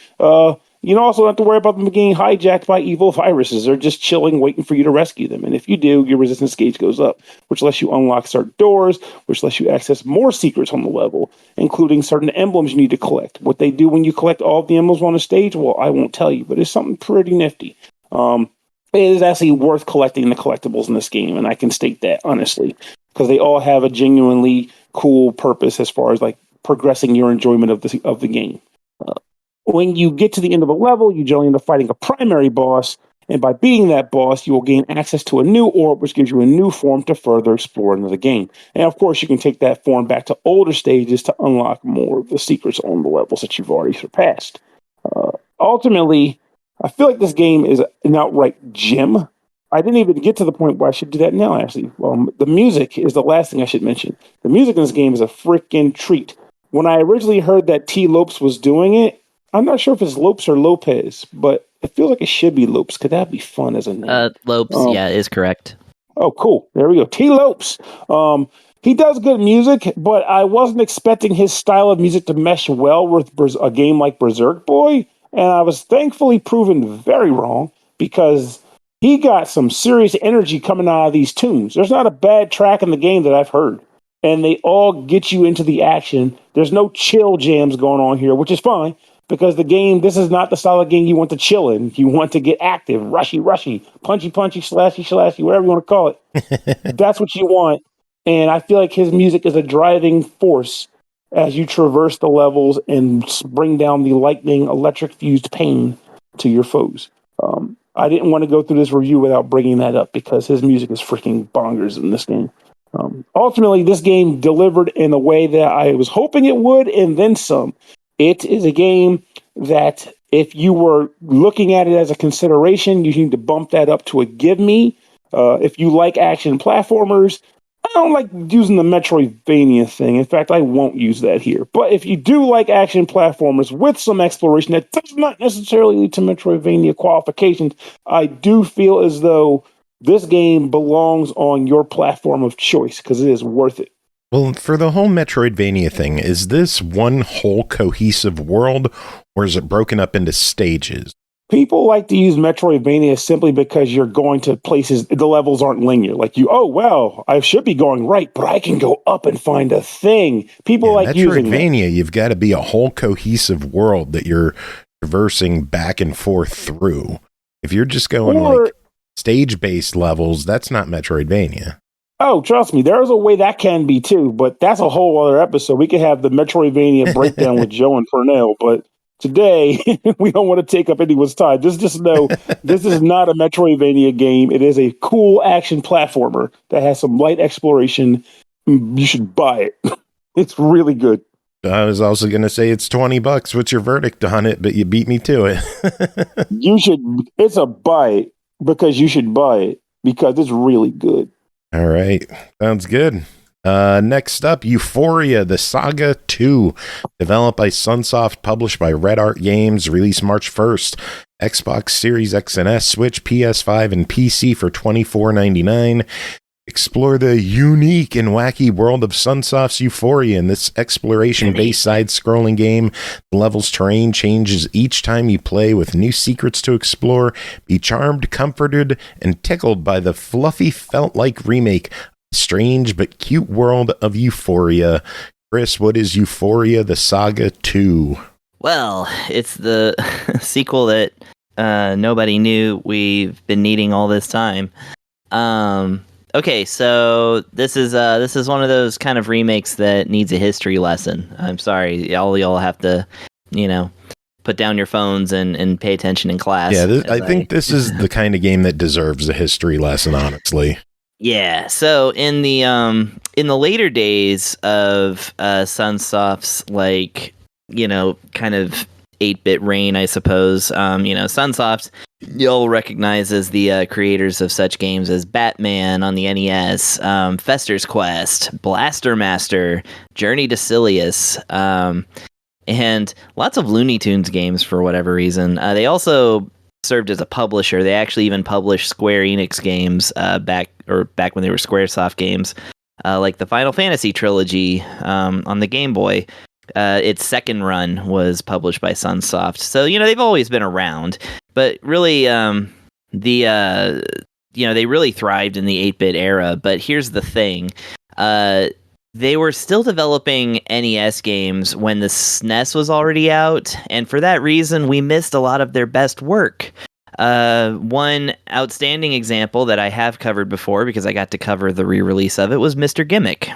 You also don't have to worry about them getting hijacked by evil viruses. They're just chilling, waiting for you to rescue them. And if you do, your resistance gauge goes up, which lets you unlock certain doors, which lets you access more secrets on the level, including certain emblems you need to collect. What they do when you collect all of the emblems on the stage, well, I won't tell you, but it's something pretty nifty. It is actually worth collecting the collectibles in this game, and I can state that, honestly, because they all have a genuinely cool purpose as far as, like, progressing your enjoyment of the game. When you get to the end of a level, you generally end up fighting a primary boss, and by beating that boss, you will gain access to a new orb, which gives you a new form to further explore into the game. And of course, you can take that form back to older stages to unlock more of the secrets on the levels that you've already surpassed. Ultimately, I feel like this game is an outright gem. I didn't even get to the point where I should do that now, actually. The music is the last thing I should mention. The music in this game is a freaking treat. When I originally heard that T. Lopes was doing it, I'm not sure if it's Lopes or Lopez, but it feels like it should be Lopes, because that'd be fun as a name.
Lopes, yeah, is correct.
Oh, cool. There we go. T. Lopes. He does good music, but I wasn't expecting his style of music to mesh well with a game like BerserkBoy, and I was thankfully proven very wrong, because he got some serious energy coming out of these tunes. There's not a bad track in the game that I've heard, and they all get you into the action. There's no chill jams going on here, which is fine. Because this is not the style of game you want to chill in. You want to get active, rushy, punchy, slashy, whatever you want to call it. That's what you want. And I feel like his music is a driving force as you traverse the levels and bring down the lightning, electric-fused pain to your foes. I didn't want to go through this review without bringing that up because his music is freaking bonkers in this game. Ultimately, this game delivered in a way that I was hoping it would, and then some. It is a game that if you were looking at it as a consideration, you need to bump that up to a give me. If you like action platformers, I don't like using the Metroidvania thing. In fact, I won't use that here. But if you do like action platformers with some exploration that does not necessarily lead to Metroidvania qualifications, I do feel as though this game belongs on your platform of choice because it is worth it.
Well, for the whole Metroidvania thing, is this one whole cohesive world, or is it broken up into stages?
People like to use Metroidvania simply because you're going to places, the levels aren't linear. Like I should be going right, but I can go up and find a thing. People like using
Metroidvania, you've got to be a whole cohesive world that you're traversing back and forth through. If you're just going like stage-based levels, that's not Metroidvania.
Oh, trust me, there's a way that can be too, but that's a whole other episode. We could have the Metroidvania breakdown with Joe and Pernell, but today we don't want to take up anyone's time. Just know this is not a Metroidvania game. It is a cool action platformer that has some light exploration. You should buy it. It's really good.
I was also going to say it's $20. What's your verdict on it? But you beat me to it.
You should. It's a buy it because you should buy it because it's really good.
All right. Sounds good. Next up, Ufouria, the Saga 2, developed by SUNSOFT, published by Red Art Games, released March 1st. Xbox Series X and S, Switch, PS5, and PC for $24.99. Explore the unique and wacky world of SUNSOFT's Ufouria. In this exploration-based side-scrolling game, the level's terrain changes each time you play with new secrets to explore. Be charmed, comforted, and tickled by the fluffy felt-like remake, strange but cute world of Ufouria. Chris, what is Ufouria the Saga 2?
Well, it's the sequel that nobody knew we've been needing all this time. Okay, so this is one of those kind of remakes that needs a history lesson. I'm sorry, y'all have to, put down your phones and pay attention in class.
Yeah, I think this is the kind of game that deserves a history lesson, honestly.
Yeah, so in the later days of Sunsoft's kind of 8-bit reign, I suppose, Sunsoft you'll recognize as the creators of such games as Batman on the NES, Fester's Quest, Blaster Master, Journey to Silius, and lots of Looney Tunes games for whatever reason. They also served as a publisher. They actually even published Square Enix games back when they were Squaresoft games, like the Final Fantasy trilogy on the Game Boy. Its second run was published by Sunsoft. So, they've always been around, but really, they really thrived in the 8-bit era. But here's the thing. They were still developing NES games when the SNES was already out, and for that reason, we missed a lot of their best work. One outstanding example that I have covered before, because I got to cover the re-release of it, was Mr. Gimmick.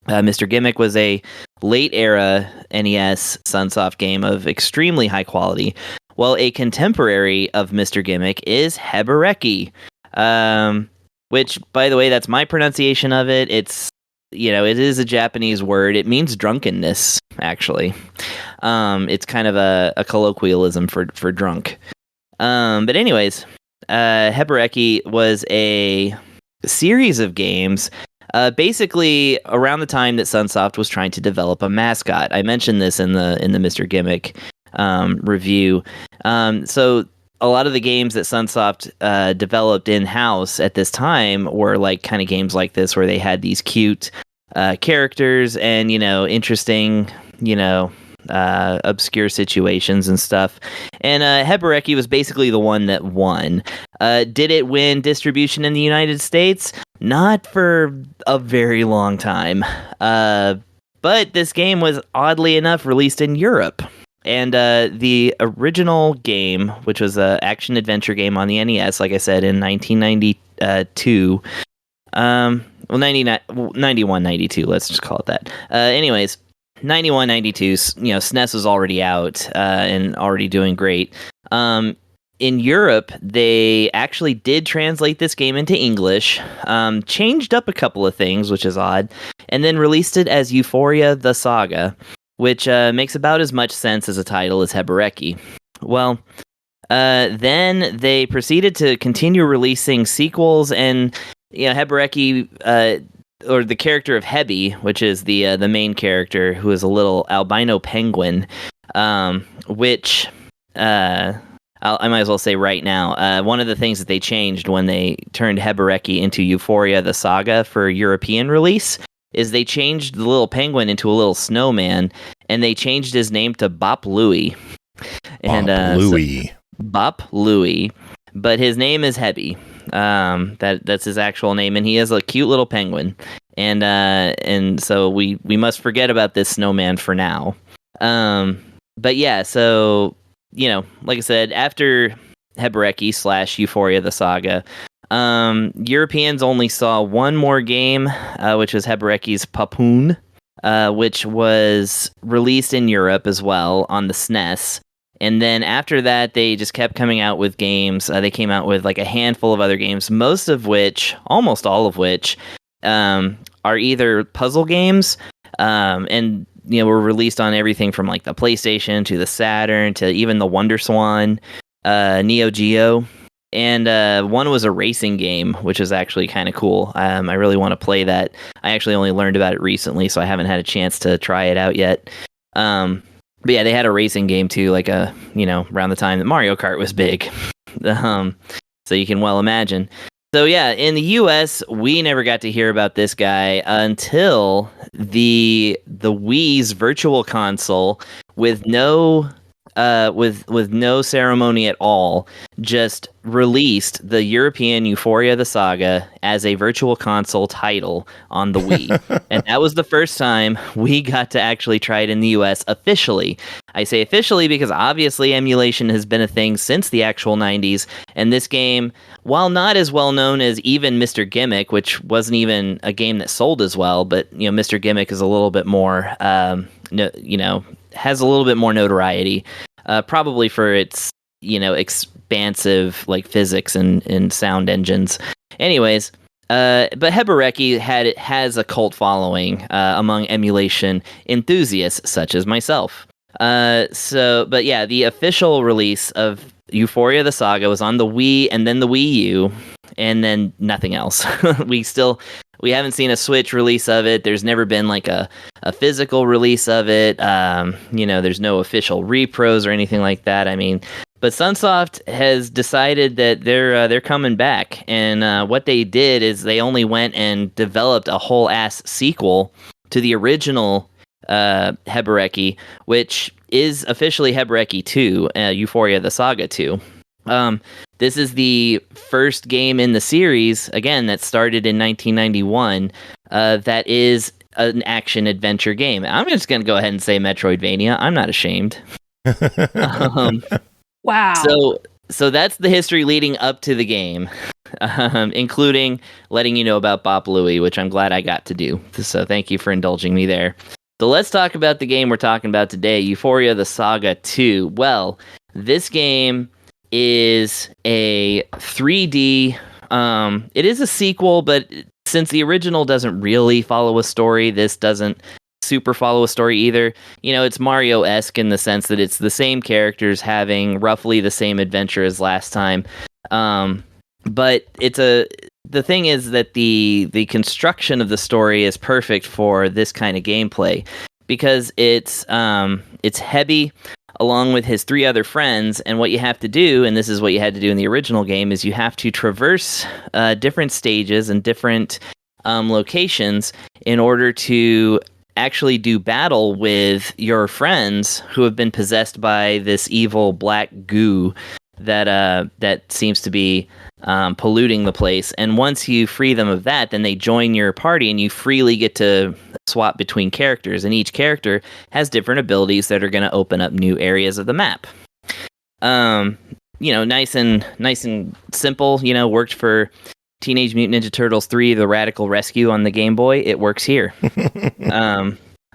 Mr. Gimmick was a late-era NES Sunsoft game of extremely high quality. Well, a contemporary of Mr. Gimmick is Hebereki, which, by the way, that's my pronunciation of it. It is a Japanese word. It means drunkenness, actually. It's kind of a colloquialism for drunk. But anyways, Hebereki was a series of games basically around the time that Sunsoft was trying to develop a mascot. I mentioned this in the Mr. Gimmick review. So a lot of the games that Sunsoft developed in-house at this time were like kind of games like this, where they had these cute characters and, interesting, obscure situations and stuff. And Hebereki was basically the one that won. Did it win distribution in the United States? Not for a very long time. But this game was, oddly enough, released in Europe. And the original game, which was an action-adventure game on the NES, like I said, in 1992... 91, 92, let's just call it that. Anyways, 91, 92, SNES was already out and already doing great. In Europe, they actually did translate this game into English, changed up a couple of things, which is odd, and then released it as Ufouria the Saga, which makes about as much sense as a title as Hebereki. Well, then they proceeded to continue releasing sequels, and Hebereki, or the character of Hebi, which is the main character, who is a little albino penguin, which I might as well say right now, one of the things that they changed when they turned Hebereki into Ufouria the Saga for European release is they changed the little penguin into a little snowman, and they changed his name to Bop Louie. And Bop Louie, but his name is Hebi. That's his actual name, and he is a cute little penguin, and so we must forget about this snowman for now. But yeah, so like I said, after Hebereki / Ufouria the Saga, Europeans only saw one more game, which was Hebereki's Papoon, which was released in Europe as well on the SNES. And then after that, they just kept coming out with games. They came out with like a handful of other games, almost all of which, are either puzzle games, and were released on everything from like the PlayStation to the Saturn to even the Wonder Swan, Neo Geo. And one was a racing game, which is actually kind of cool. I really want to play that. I actually only learned about it recently, so I haven't had a chance to try it out yet. But yeah, they had a racing game too, like around the time that Mario Kart was big. So you can well imagine. So yeah, in the US, we never got to hear about this guy until the Wii's Virtual Console with no with no ceremony at all, just released the European Ufouria the Saga as a virtual console title on the Wii. And that was the first time we got to actually try it in the US officially. I say officially because obviously emulation has been a thing since the actual 90s, and this game, while not as well known as even Mr. Gimmick, which wasn't even a game that sold as well, but Mr. Gimmick is a little bit more has a little bit more notoriety, probably for its expansive like physics and sound engines. Anyways, but Hebereki has a cult following among emulation enthusiasts such as myself. But yeah, the official release of Ufouria the Saga was on the Wii and then the Wii U, and then nothing else. We haven't seen a Switch release of it. There's never been like a physical release of it. There's no official repros or anything like that. I mean, but SUNSOFT has decided that they're coming back, and what they did is they only went and developed a whole ass sequel to the original Hebereki, which is officially Hebereki 2, Ufouria the Saga 2. This is the first game in the series, again, that started in 1991, that is an action-adventure game. I'm just going to go ahead and say Metroidvania. I'm not ashamed.
Wow.
So that's the history leading up to the game, including letting you know about Bop Louie, which I'm glad I got to do. So thank you for indulging me there. So let's talk about the game we're talking about today, Ufouria the Saga 2. Well, this game is a 3D, it is a sequel, but since the original doesn't really follow a story, this doesn't super follow a story either. It's Mario-esque in the sense that it's the same characters having roughly the same adventure as last time. But the thing is that the construction of the story is perfect for this kind of gameplay, because it's heavy along with his three other friends, and what you have to do, and this is what you had to do in the original game, is you have to traverse different stages and different locations in order to actually do battle with your friends who have been possessed by this evil black goo that seems to be polluting the place. And once you free them of that, then they join your party, and you freely get to swap between characters, and each character has different abilities that are going to open up new areas of the map. Nice and simple. Worked for Teenage Mutant Ninja Turtles 3: The Radical Rescue on the Game Boy. It works here.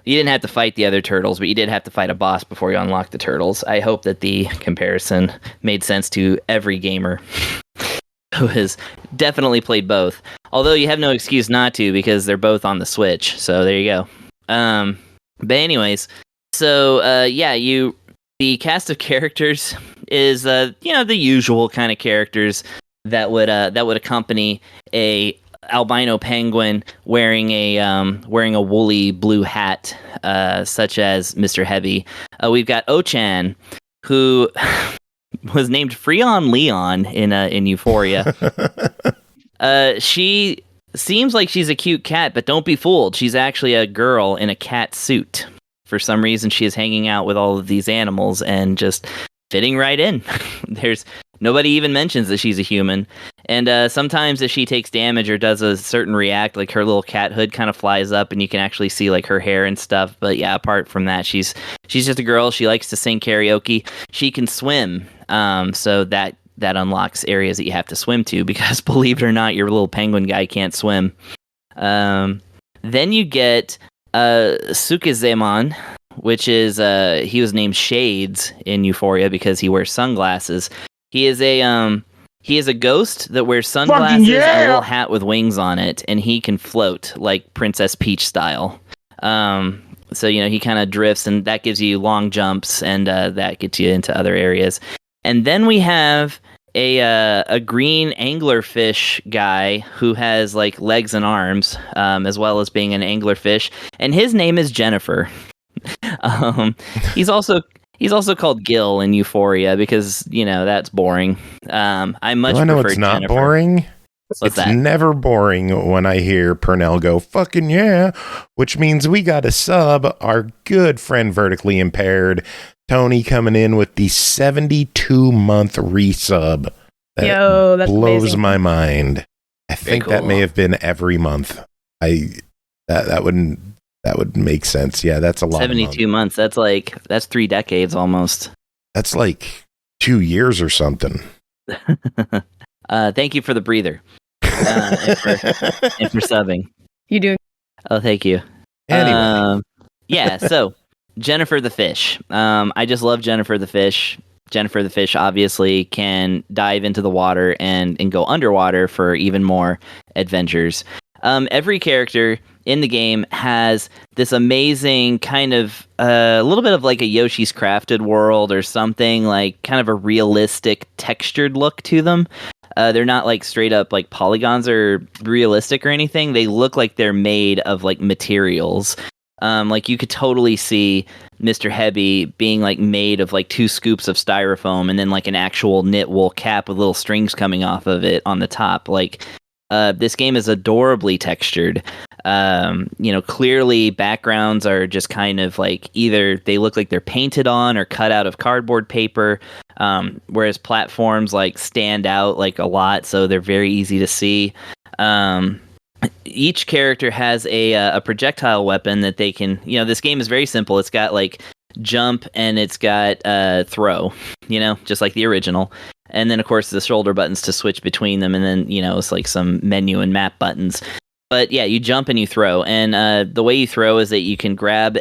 You didn't have to fight the other turtles, but you did have to fight a boss before you unlock the turtles. I hope that the comparison made sense to every gamer who has definitely played both. Although you have no excuse not to, because they're both on the Switch. So there you go. But anyways, so the cast of characters is the usual kind of characters that would accompany a albino penguin wearing a woolly blue hat, such as Mr. Heavy. We've got Ochan, who was named Freon Leon in Ufouria. She seems like she's a cute cat, but don't be fooled. She's actually a girl in a cat suit. For some reason, she is hanging out with all of these animals and just fitting right in. Nobody even mentions that she's a human. And sometimes if she takes damage or does a certain react, like her little cat hood kind of flies up and you can actually see like her hair and stuff. But yeah, apart from that, she's just a girl. She likes to sing karaoke. She can swim. So that unlocks areas that you have to swim to, because believe it or not, your little penguin guy can't swim. Then you get Sukizemon, which is he was named Shades in Ufouria because he wears sunglasses. He is a ghost that wears sunglasses and a little hat with wings on it, and he can float like Princess Peach style. So he kind of drifts, and that gives you long jumps, and that gets you into other areas. And then we have a green anglerfish guy who has like legs and arms, as well as being an anglerfish, and his name is Jennifer. He's also called Gil in Ufouria because that's boring. I much prefer
it's not
Jennifer.
Boring.
What's
it's
that?
Never boring when I hear Pernell go fucking yeah, which means we got to sub our good friend Vertically Impaired Tony coming in with the 72-month resub. That
Yo, that's
blows
amazing.
my mind. I think that may have been every month. That would make sense. Yeah, that's a lot.
72 months. That's 3 decades almost.
That's like 2 years or something.
Thank you for the breather. And for subbing.
You doing?
Oh, thank you.
Anyway.
Yeah, so Jennifer the Fish. I just love Jennifer the Fish. Jennifer the Fish obviously can dive into the water and go underwater for even more adventures. Every character in the game has this amazing kind of a little bit of like a Yoshi's Crafted world or something, like kind of a realistic textured look to them. They're not like straight up like polygons or realistic or anything. They look like they're made of like materials. Like you could totally see Mr. Heavy being like made of like 2 scoops of styrofoam and then like an actual knit wool cap with little strings coming off of it on the top. Like this game is adorably textured. Clearly backgrounds are just kind of like either they look like they're painted on or cut out of cardboard paper. Whereas platforms like stand out like a lot, so they're very easy to see. Each character has a projectile weapon that they can, this game is very simple. It's got like jump and it's got throw, just like the original. And then of course the shoulder buttons to switch between them. And then, it's like some menu and map buttons. But yeah, you jump and you throw. And the way you throw is that you can grab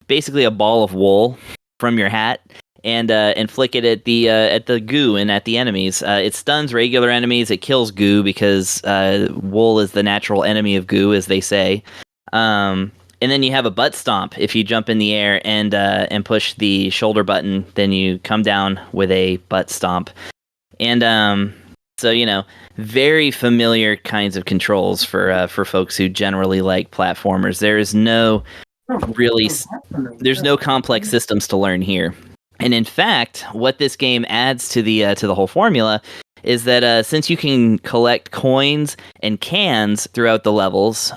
basically a ball of wool from your hat and flick it at the goo and at the enemies. It stuns regular enemies. It kills goo because wool is the natural enemy of goo, as they say. And then you have a butt stomp. If you jump in the air and push the shoulder button, then you come down with a butt stomp. And so very familiar kinds of controls for folks who generally like platformers. There's no complex systems to learn here. And in fact, what this game adds to the whole formula is that since you can collect coins and cans throughout the levels,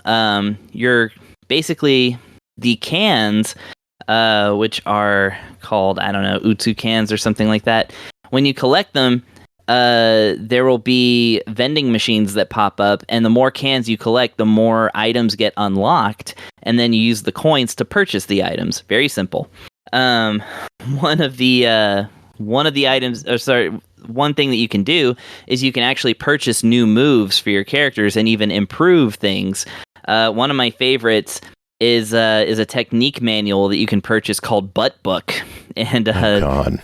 you're basically the cans, which are called, I don't know, Utsu cans or something like that. When you collect them, there will be vending machines that pop up, and the more cans you collect, the more items get unlocked, and then you use the coins to purchase the items. Very simple. One thing that you can do is you can actually purchase new moves for your characters and even improve things. One of my favorites is a technique manual that you can purchase called Butt Book, and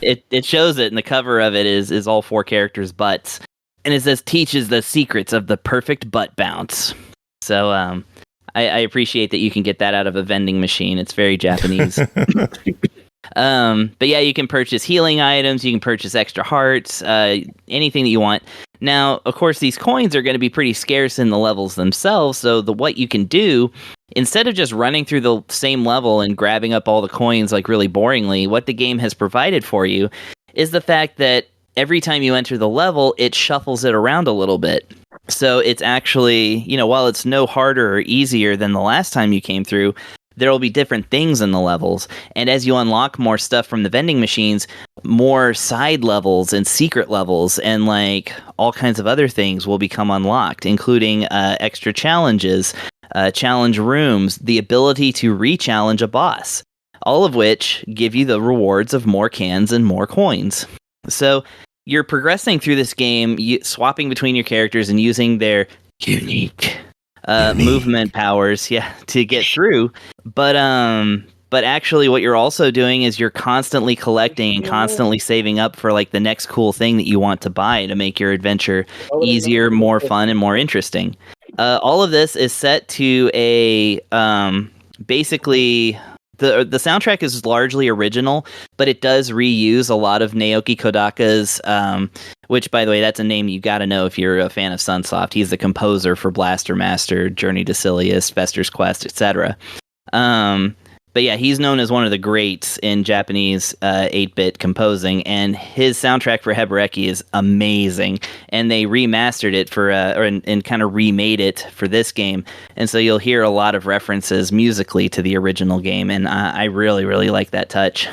it shows it, and the cover of it is all 4 characters' butts, and it says teaches the secrets of the perfect butt bounce. So I appreciate that you can get that out of a vending machine. It's very Japanese. But yeah, you can purchase healing items, you can purchase extra hearts, anything that you want. Now, of course, these coins are going to be pretty scarce in the levels themselves, so what you can do, instead of just running through the same level and grabbing up all the coins like really boringly, what the game has provided for you is the fact that every time you enter the level, it shuffles it around a little bit. So it's actually, while it's no harder or easier than the last time you came through, there will be different things in the levels. And as you unlock more stuff from the vending machines, more side levels and secret levels and like all kinds of other things will become unlocked, including extra challenges, challenge rooms, the ability to re-challenge a boss, all of which give you the rewards of more cans and more coins. So you're progressing through this game, swapping between your characters and using their unique movement powers, to get through. But actually what you're also doing is you're constantly collecting and constantly saving up for like the next cool thing that you want to buy to make your adventure easier, more fun, and more interesting. All of this is set to a basically the soundtrack is largely original, but it does reuse a lot of Naoki Kodaka's, which, by the way, that's a name you got to know if you're a fan of Sunsoft. He's the composer for Blaster Master, Journey to Silius, Fester's Quest, etc. But yeah, he's known as one of the greats in Japanese 8-bit composing, and his soundtrack for Hebereki is amazing. And they remastered it and kind of remade it for this game, and so you'll hear a lot of references musically to the original game, and I really, really like that touch.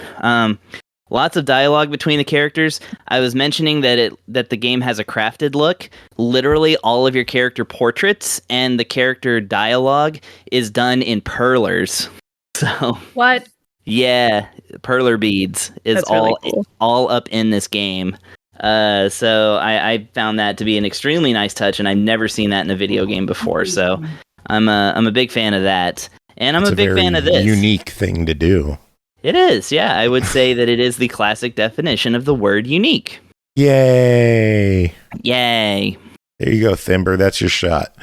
Lots of dialogue between the characters. I was mentioning that the game has a crafted look. Literally all of your character portraits and the character dialogue is done in perlers. So
What?
yeah, perler beads is
That's really cool.
all up in this game. So I found that to be an extremely nice touch, and I've never seen that in a video game before. So I'm a big fan of that, and I'm a big fan of this.
Unique thing to do.
It is, yeah. I would say that it is the classic definition of the word unique.
Yay!
Yay!
There you go, Thimber. That's your shot.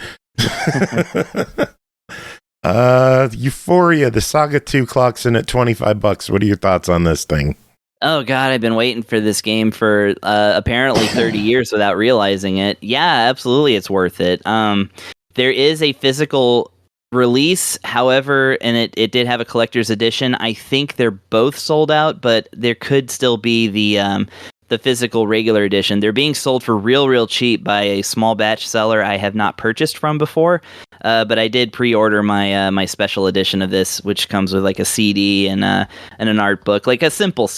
Ufouria, the Saga 2 clocks in at $25. What are your thoughts on this thing?
Oh god, I've been waiting for this game for apparently 30 years without realizing it. Yeah, absolutely, it's worth it. There is a physical release, however, and it did have a collector's edition. I think they're both sold out, but there could still be the physical regular edition. They're being sold for real cheap by a small batch seller I have not purchased from before, but I did pre-order my special edition of this, which comes with like a CD and an art book, like a simple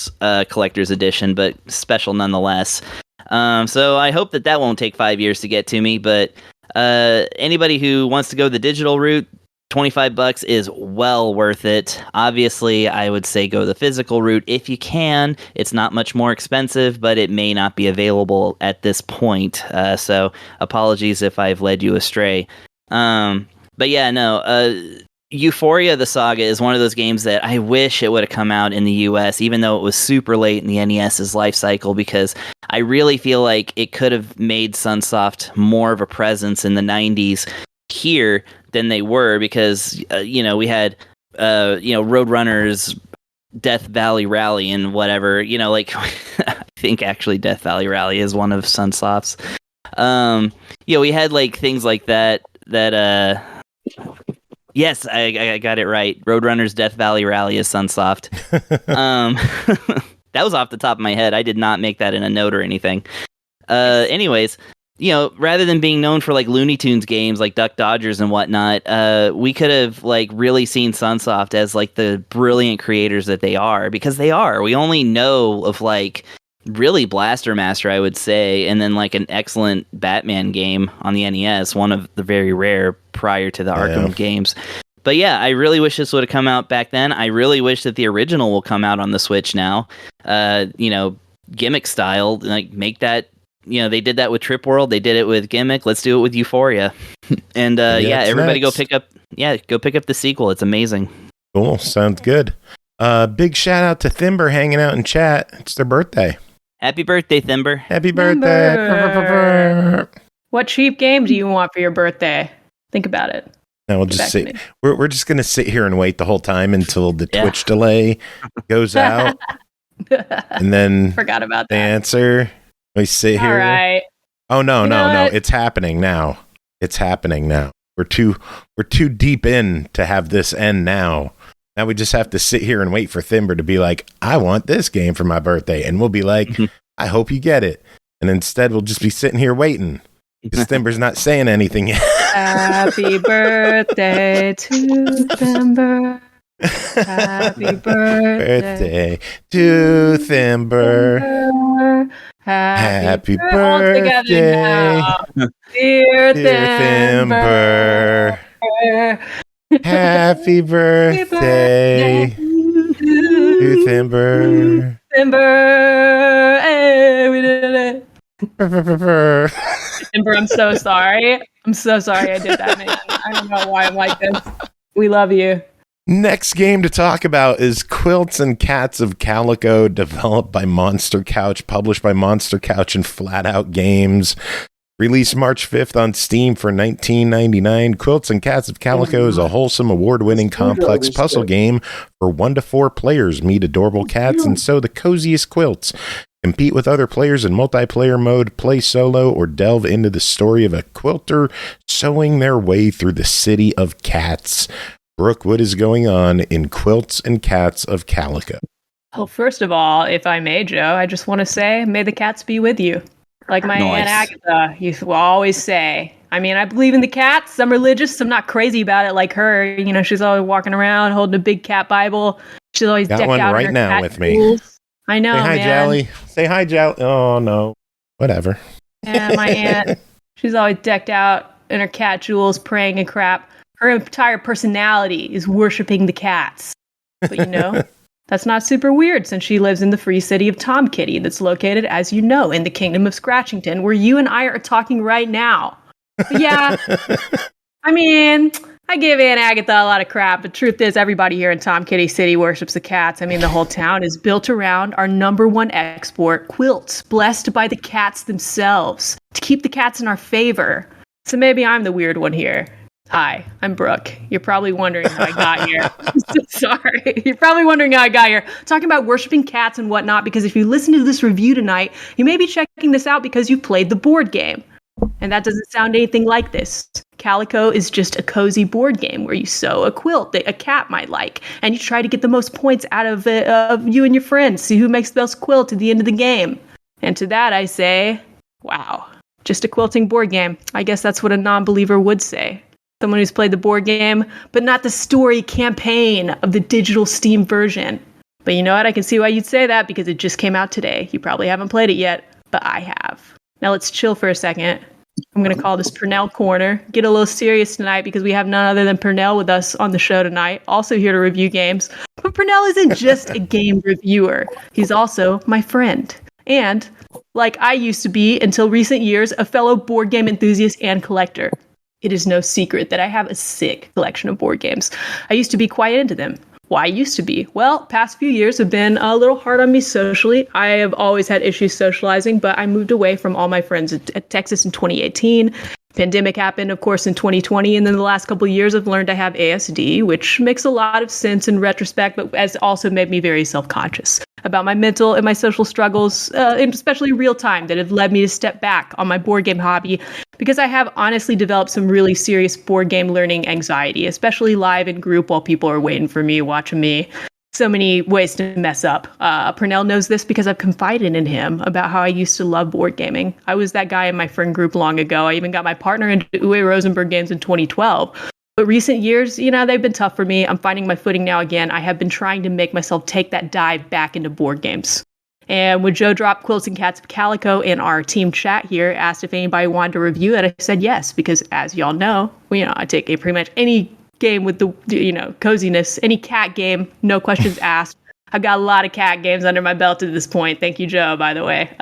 collector's edition, but special nonetheless. So I hope that won't take 5 years to get to me, but anybody who wants to go the digital route, $25 is well worth it. Obviously, I would say go the physical route if you can. It's not much more expensive, but it may not be available at this point. So apologies if I've led you astray. But yeah, no, Ufouria the Saga is one of those games that I wish it would have come out in the US, even though it was super late in the NES's life cycle, because I really feel like it could have made Sunsoft more of a presence in the 90s here than they were, because we had Roadrunners, Death Valley Rally, and whatever, like I think actually Death Valley Rally is one of Sunsoft's. We had like things like that yes, I got it right. Roadrunners Death Valley Rally is Sunsoft. That was off the top of my head. I did not make that in a note or anything. Anyways, rather than being known for like Looney Tunes games like Duck Dodgers and whatnot, we could have like really seen Sunsoft as like the brilliant creators that they are, because they are. We only know of like really Blaster Master, I would say, and then like an excellent Batman game on the NES, one of the very rare prior to the Arkham games. But yeah, I really wish this would have come out back then. I really wish that the original will come out on the Switch now. Gimmick style, like make that. They did that with Trip World. They did it with Gimmick. Let's do it with Ufouria. And everybody
next.
go pick up the sequel. It's amazing.
Cool. Sounds good. Big shout out to Thimber hanging out in chat. It's their birthday.
Happy birthday, Thimber.
Happy birthday.
What cheap game do you want for your birthday? Think about it.
Now we'll just sit. We're just gonna sit here and wait the whole time until the Twitch delay goes out, and then
forgot about
the
that
answer. We sit here.
All right.
Oh no! It's happening now. It's happening now. We're too deep in to have this end now. Now we just have to sit here and wait for Thimber to be like, I want this game for my birthday, and we'll be like, I hope you get it. And instead, we'll just be sitting here waiting because Thimber's not saying anything yet.
Happy birthday to Thimber. Happy birthday
to Thimber. Happy birthday,
dear Thimber.
Happy birthday to Thimber.
Thimber. Hey, we did it. Thimber, I'm so sorry. I'm so sorry I did that, man. I don't know why I'm like this. We love you.
Next game to talk about is Quilts and Cats of Calico, developed by Monster Couch, published by Monster Couch and Flatout Games. Released March 5th on Steam for $19.99. Quilts and Cats of Calico is a wholesome, award-winning, complex puzzle game for 1 to 4 players. Meet adorable cats and sew the coziest quilts. Compete with other players in multiplayer mode, play solo, or delve into the story of a quilter sewing their way through the city of cats. Brooke, what is going on in Quilts and Cats of Calico?
Well, first of all, if I may, Joe, I just want to say, may the cats be with you. Like my Aunt Agatha used to always say. I mean, I believe in the cats. I'm religious. I'm not crazy about it like her. She's always walking around holding a big cat Bible. She's always
got
decked
one
out
right
in her
now
cat
with me.
tools. I know,
Say hi,
man.
Jolly. Say hi, Jolly. Oh, no. Whatever.
Yeah, my aunt, she's always decked out in her cat jewels, praying and crap. Her entire personality is worshiping the cats. But you know, that's not super weird since she lives in the free city of Tom Kitty that's located, as you know, in the kingdom of Scratchington, where you and I are talking right now. But yeah, I mean, I give Aunt Agatha a lot of crap, but truth is everybody here in Tom Kitty City worships the cats. I mean, the whole town is built around our #1 export, Quilts, blessed by the cats themselves, to keep the cats in our favor. So maybe I'm the weird one here. Hi, I'm Brooke. You're probably wondering how I got here. Sorry. You're probably wondering how I got here. Talking about worshiping cats and whatnot, because if you listen to this review tonight, you may be checking this out because you've played the board game. And that doesn't sound anything like this. Calico is just a cozy board game where you sew a quilt that a cat might like, and you try to get the most points out of it, of you and your friends, see who makes the best quilt at the end of the game. And to that I say, wow, just a quilting board game. I guess that's what a non-believer would say. Someone who's played the board game, but not the story campaign of the digital Steam version. But you know what? I can see why you'd say that because it just came out today. You probably haven't played it yet, but I have. Now let's chill for a second. I'm going to call this Pernell Corner. Get a little serious tonight because we have none other than Pernell with us on the show tonight, also here to review games. But Pernell isn't just a game reviewer. He's also my friend. And, like I used to be until recent years, a fellow board game enthusiast and collector. It is no secret that I have a sick collection of board games. I used to be quite into them. Why used to be? Well, past few years have been a little hard on me socially. I have always had issues socializing, but I moved away from all my friends at Texas in 2018. Pandemic happened, of course, in 2020, and then the last couple of years I've learned I have ASD, which makes a lot of sense in retrospect, but has also made me very self-conscious about my mental and my social struggles, and especially real time, that have led me to step back on my board game hobby, because I have honestly developed some really serious board game learning anxiety, especially live in group while people are waiting for me, watching me. So many ways to mess up. Pernell knows this because I've confided in him about how I used to love board gaming. I was that guy in my friend group long ago. I even got my partner into Uwe Rosenberg games in 2012. But recent years, you know, they've been tough for me. I'm finding my footing now again. I have been trying to make myself take that dive back into board games. And when Joe dropped Quilts and Cats of Calico in our team chat here, asked if anybody wanted to review it, I said yes, because as y'all know, I take pretty much any game with the coziness, any cat game, no questions asked. I've got a lot of cat games under my belt at this point. Thank you, Joe, by the way.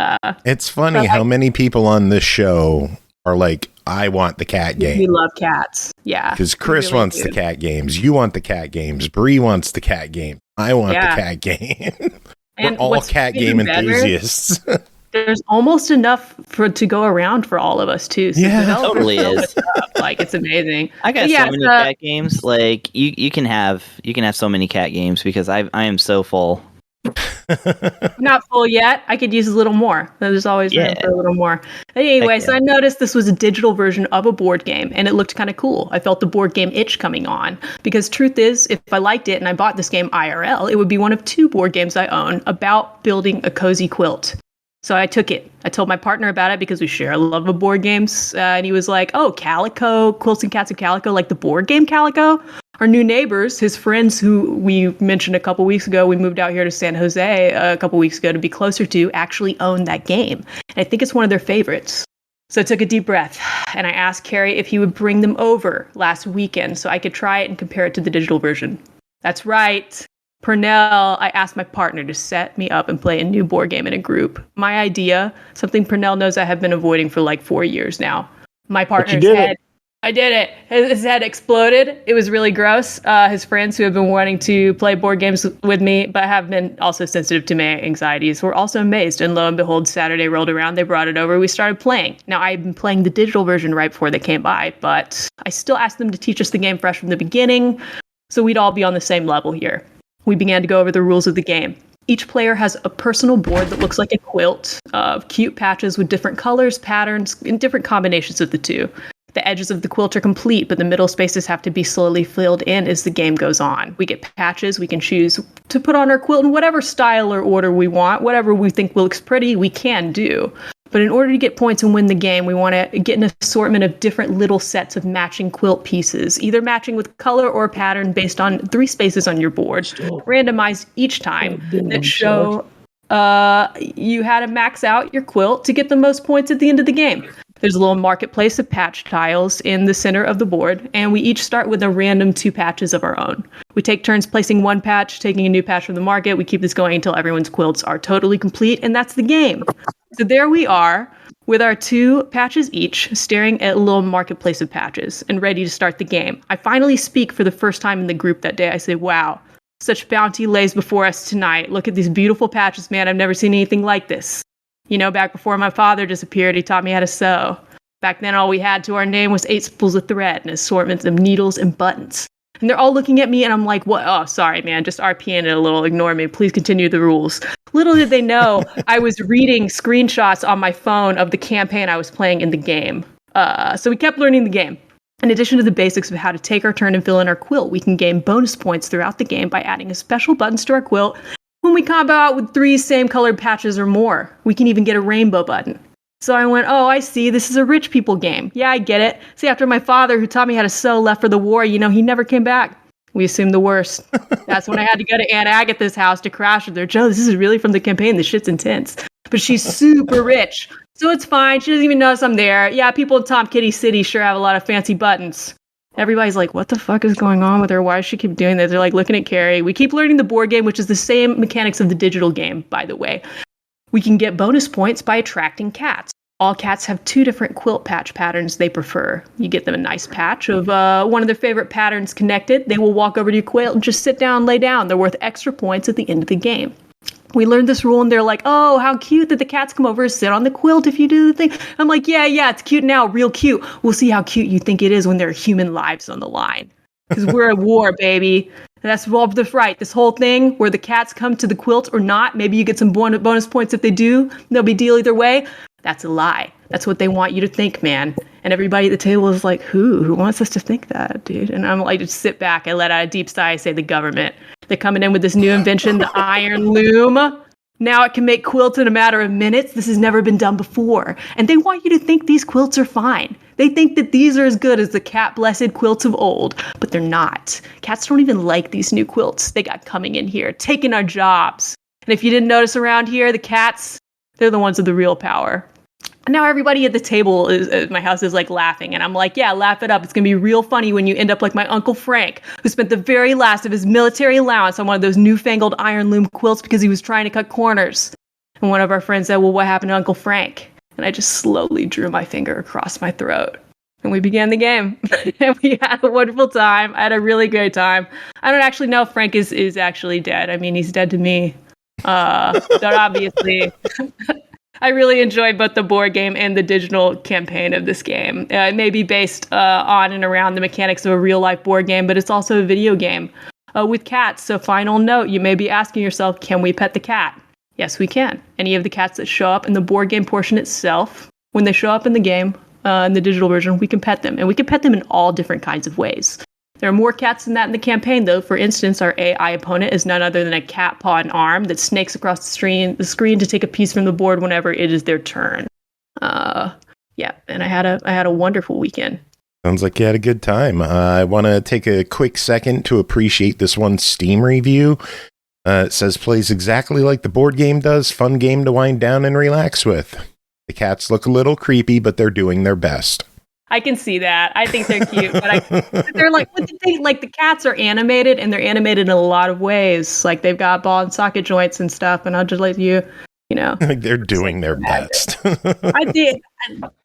It's funny how many people on this show are like, I want the cat game.
We love cats. Yeah.
Because Chris really wants the cat games. You want the cat games. Bree wants the cat game. I want the cat game. We're all cat game enthusiasts.
There's almost enough to go around for all of us too. So
yeah, it totally is.
Like it's amazing.
I got so many cat games. Like you can have so many cat games because I am so full.
Not full yet. I could use a little more. There's always room for a little more. Anyway, so I noticed this was a digital version of a board game, and it looked kind of cool. I felt the board game itch coming on because truth is, if I liked it and I bought this game IRL, it would be one of 2 board games I own about building a cozy quilt. So I took it. I told my partner about it because we share a love of board games. And he was like, oh, Calico, Quilts and Cats of Calico, like the board game Calico? Our new neighbors, his friends who we mentioned a couple weeks ago, we moved out here to San Jose a couple weeks ago to be closer to, actually own that game. And I think it's one of their favorites. So I took a deep breath and I asked Carrie if he would bring them over last weekend so I could try it and compare it to the digital version. That's right. Pernell, I asked my partner to set me up and play a new board game in a group. My idea, something Pernell knows I have been avoiding for like 4 years now. My partner's head. I did it. His head exploded. It was really gross. His friends who have been wanting to play board games with me, but have been also sensitive to my anxieties, were also amazed. And lo and behold, Saturday rolled around. They brought it over. We started playing. Now, I've been playing the digital version right before they came by, but I still asked them to teach us the game fresh from the beginning, so we'd all be on the same level here. We began to go over the rules of the game. Each player has a personal board that looks like a quilt of cute patches with different colors, patterns, and different combinations of the two. The edges of the quilt are complete, but the middle spaces have to be slowly filled in as the game goes on. We get patches. We can choose to put on our quilt in whatever style or order we want. Whatever we think looks pretty, we can do. But in order to get points and win the game, we want to get an assortment of different little sets of matching quilt pieces, either matching with color or pattern based on 3 spaces on your board, randomized each time, that show you had to max out your quilt to get the most points at the end of the game. There's a little marketplace of patch tiles in the center of the board, and we each start with a random 2 patches of our own. We take turns placing 1 patch, taking a new patch from the market. We keep this going until everyone's quilts are totally complete, and that's the game. So there we are with our 2 patches each, staring at a little marketplace of patches and ready to start the game. I finally speak for the first time in the group that day. I say, wow, such bounty lays before us tonight. Look at these beautiful patches, man. I've never seen anything like this. You know, back before my father disappeared, he taught me how to sew. Back then, all we had to our name was 8 spools of thread and assortments of needles and buttons. And they're all looking at me, and I'm like, what? Oh, sorry, man. Just RPing it a little. Ignore me. Please continue the rules. Little did they know, I was reading screenshots on my phone of the campaign I was playing in the game. So we kept learning the game. In addition to the basics of how to take our turn and fill in our quilt, we can gain bonus points throughout the game by adding a special buttons to our quilt. When we combo out with 3 same colored patches or more, we can even get a rainbow button. So I went, oh, I see. This is a rich people game. Yeah, I get it. See, after my father, who taught me how to sew, left for the war, he never came back. We assumed the worst. That's when I had to go to Aunt Agatha's house to crash with her. Joe, this is really from the campaign. This shit's intense. But she's super rich. So it's fine. She doesn't even notice I'm there. Yeah, people in Tom Kitty City sure have a lot of fancy buttons. Everybody's like, what the fuck is going on with her? Why does she keep doing this? They're like looking at Carrie. We keep learning the board game, which is the same mechanics of the digital game, by the way. We can get bonus points by attracting cats. All cats have 2 different quilt patch patterns they prefer. You get them a nice patch of one of their favorite patterns connected. They will walk over to your quilt and just sit down and lay down. They're worth extra points at the end of the game. We learned this rule and they're like, oh, how cute that the cats come over and sit on the quilt if you do the thing. I'm like, yeah, it's cute now, real cute. We'll see how cute you think it is when there are human lives on the line. Because we're at war, baby. And that's all right. This whole thing where the cats come to the quilt or not, maybe you get some bonus points if they do. No big deal either way. That's a lie. That's what they want you to think, man. And everybody at the table is like, who wants us to think that, dude? And I'm like, just sit back. I let out a deep sigh. I say, the government. They're coming in with this new invention, the iron loom. Now it can make quilts in a matter of minutes. This has never been done before. And they want you to think these quilts are fine. They think that these are as good as the cat-blessed quilts of old, but they're not. Cats don't even like these new quilts they got coming in here, taking our jobs. And if you didn't notice around here, the cats, they're the ones with the real power. And now everybody at the table at my house is like laughing. And I'm like, yeah, laugh it up. It's going to be real funny when you end up like my Uncle Frank, who spent the very last of his military allowance on one of those newfangled iron loom quilts because he was trying to cut corners. And one of our friends said, well, what happened to Uncle Frank? And I just slowly drew my finger across my throat. And we began the game. And we had a wonderful time. I had a really great time. I don't actually know if Frank is actually dead. I mean, he's dead to me. But obviously... I really enjoyed both the board game and the digital campaign of this game. It may be based on and around the mechanics of a real-life board game, but it's also a video game with cats. So final note, you may be asking yourself, can we pet the cat? Yes, we can. Any of the cats that show up in the board game portion itself, when they show up in the game, in the digital version, we can pet them. And we can pet them in all different kinds of ways. There are more cats than that in the campaign, though. For instance, our AI opponent is none other than a cat paw and arm that snakes across the screen to take a piece from the board whenever it is their turn. Yeah, and I had a wonderful weekend.
Sounds like you had a good time. I want to take a quick second to appreciate this one Steam review. It says, plays exactly like the board game does. Fun game to wind down and relax with. The cats look a little creepy, but they're doing their best.
I can see that. I think they're cute, but they're like, what the thing? Like the cats are animated, and they're animated in a lot of ways. Like they've got ball and socket joints and stuff. And I'll just let you know,
they're doing their best.
I did.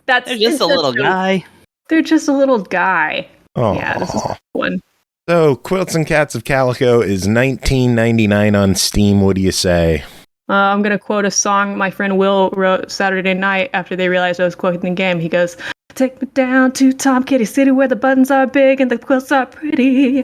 They're just a little guy.
They're just a little guy.
Oh,
yeah, this is one.
So, Quilts and Cats of Calico is $19.99 on Steam. What do you say?
I'm gonna quote a song my friend Will wrote Saturday night after they realized I was quoting the game. He goes, "Take me down to Tom Kitty City where the buttons are big and the quilts are pretty."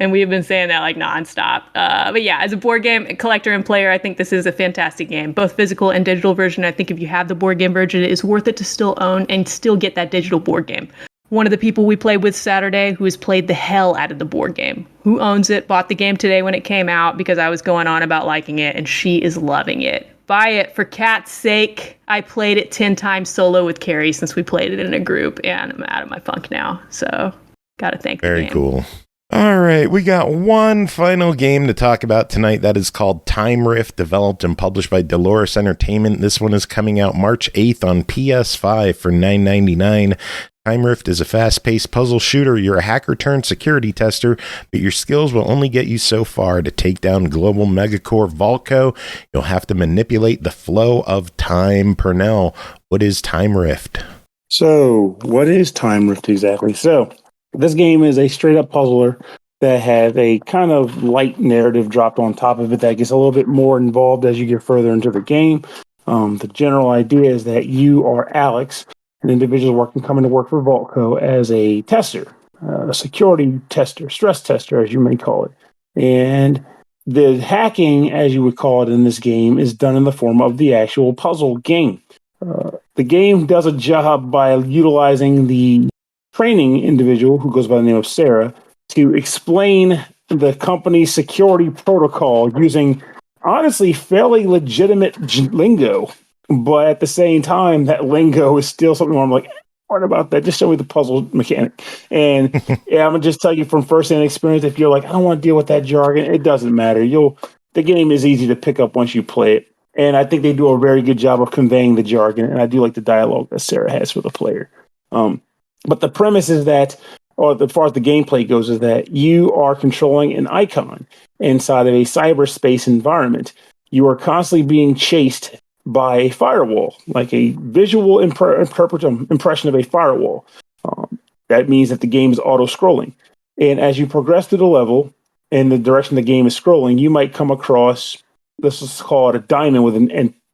And we've been saying that like nonstop. But yeah, as a board game collector and player, I think this is a fantastic game. Both physical and digital version. I think if you have the board game version, it is worth it to still own and still get that digital board game. One of the people we played with Saturday who has played the hell out of the board game, who owns it, bought the game today when it came out because I was going on about liking it, and she is loving it. Buy it for Cat's sake. I played it 10 times solo with Carrie since we played it in a group, and I'm out of my funk now. So, gotta thank the game.
Very cool. All right, we got one final game to talk about tonight that is called Time Rift, developed and published by Dolores Entertainment. This one is coming out March 8th on PS5 for $9.99. Time Rift is a fast-paced puzzle shooter. You're a hacker turned security tester, but your skills will only get you so far. To take down global megacore Volco, you'll have to manipulate the flow of time. Pernell, what is Time Rift?
So, what is Time Rift exactly? So, this game is a straight-up puzzler that has a kind of light narrative dropped on top of it that gets a little bit more involved as you get further into the game. The general idea is that you are Alex, an individual coming to work for Volco as a tester, a security tester, stress tester, as you may call it. And the hacking, as you would call it in this game, is done in the form of the actual puzzle game. The game does a job by utilizing the training individual, who goes by the name of Sarah, to explain the company's security protocol using, honestly, fairly legitimate lingo. But at the same time, that lingo is still something where I'm like, what about that? Just show me the puzzle mechanic. And yeah, I'm going to just tell you from first-hand experience, if you're like, I don't want to deal with that jargon, it doesn't matter. The game is easy to pick up once you play it. And I think they do a very good job of conveying the jargon. And I do like the dialogue that Sarah has for the player. But the premise is that, or as far as the gameplay goes, is that you are controlling an icon inside of a cyberspace environment. You are constantly being chased by a firewall, like a visual impression of a firewall. That means that the game is auto-scrolling. And as you progress through the level in the direction the game is scrolling, you might come across, this is called a diamond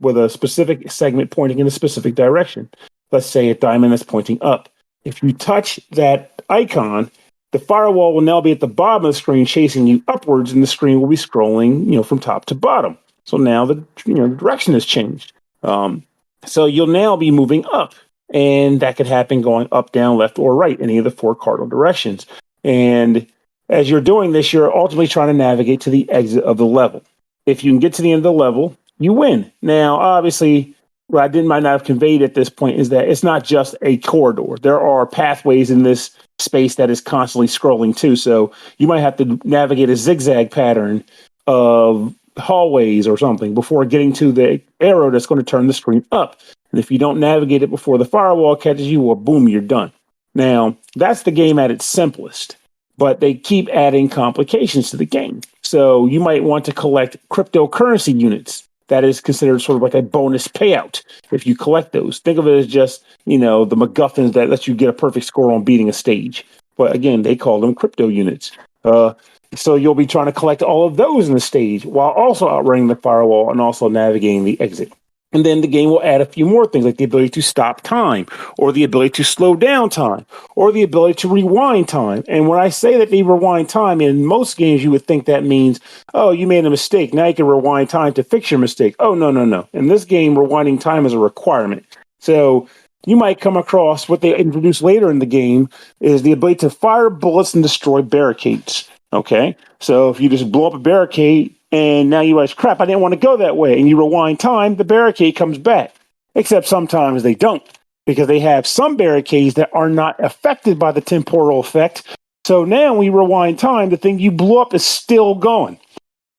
with a specific segment pointing in a specific direction. Let's say a diamond that's pointing up. If you touch that icon, the firewall will now be at the bottom of the screen chasing you upwards, and the screen will be scrolling, from top to bottom. So now the direction has changed. So you'll now be moving up, and that could happen going up, down, left, or right, any of the four cardinal directions. And as you're doing this, you're ultimately trying to navigate to the exit of the level. If you can get to the end of the level, you win. Now, obviously, what I might not have conveyed at this point is that it's not just a corridor. There are pathways in this space that is constantly scrolling too. So you might have to navigate a zigzag pattern of hallways or something before getting to the arrow that's going to turn the screen up. And if you don't navigate it before the firewall catches you, well, boom, you're done. Now, that's the game at its simplest, but they keep adding complications to the game. So you might want to collect cryptocurrency units. That is considered sort of like a bonus payout if you collect those. Think of it as just, the MacGuffins that lets you get a perfect score on beating a stage. But again, they call them crypto units. So you'll be trying to collect all of those in the stage while also outrunning the firewall and also navigating the exit. And then the game will add a few more things, like the ability to stop time, or the ability to slow down time, or the ability to rewind time. And when I say that they rewind time, in most games you would think that means, oh, you made a mistake, now you can rewind time to fix your mistake. Oh, no. In this game, rewinding time is a requirement. So you might come across what they introduce later in the game is the ability to fire bullets and destroy barricades. Okay? So if you just blow up a barricade, and now you realize, crap, I didn't want to go that way. And you rewind time, the barricade comes back. Except sometimes they don't, because they have some barricades that are not affected by the temporal effect. So now when you rewind time, the thing you blew up is still going.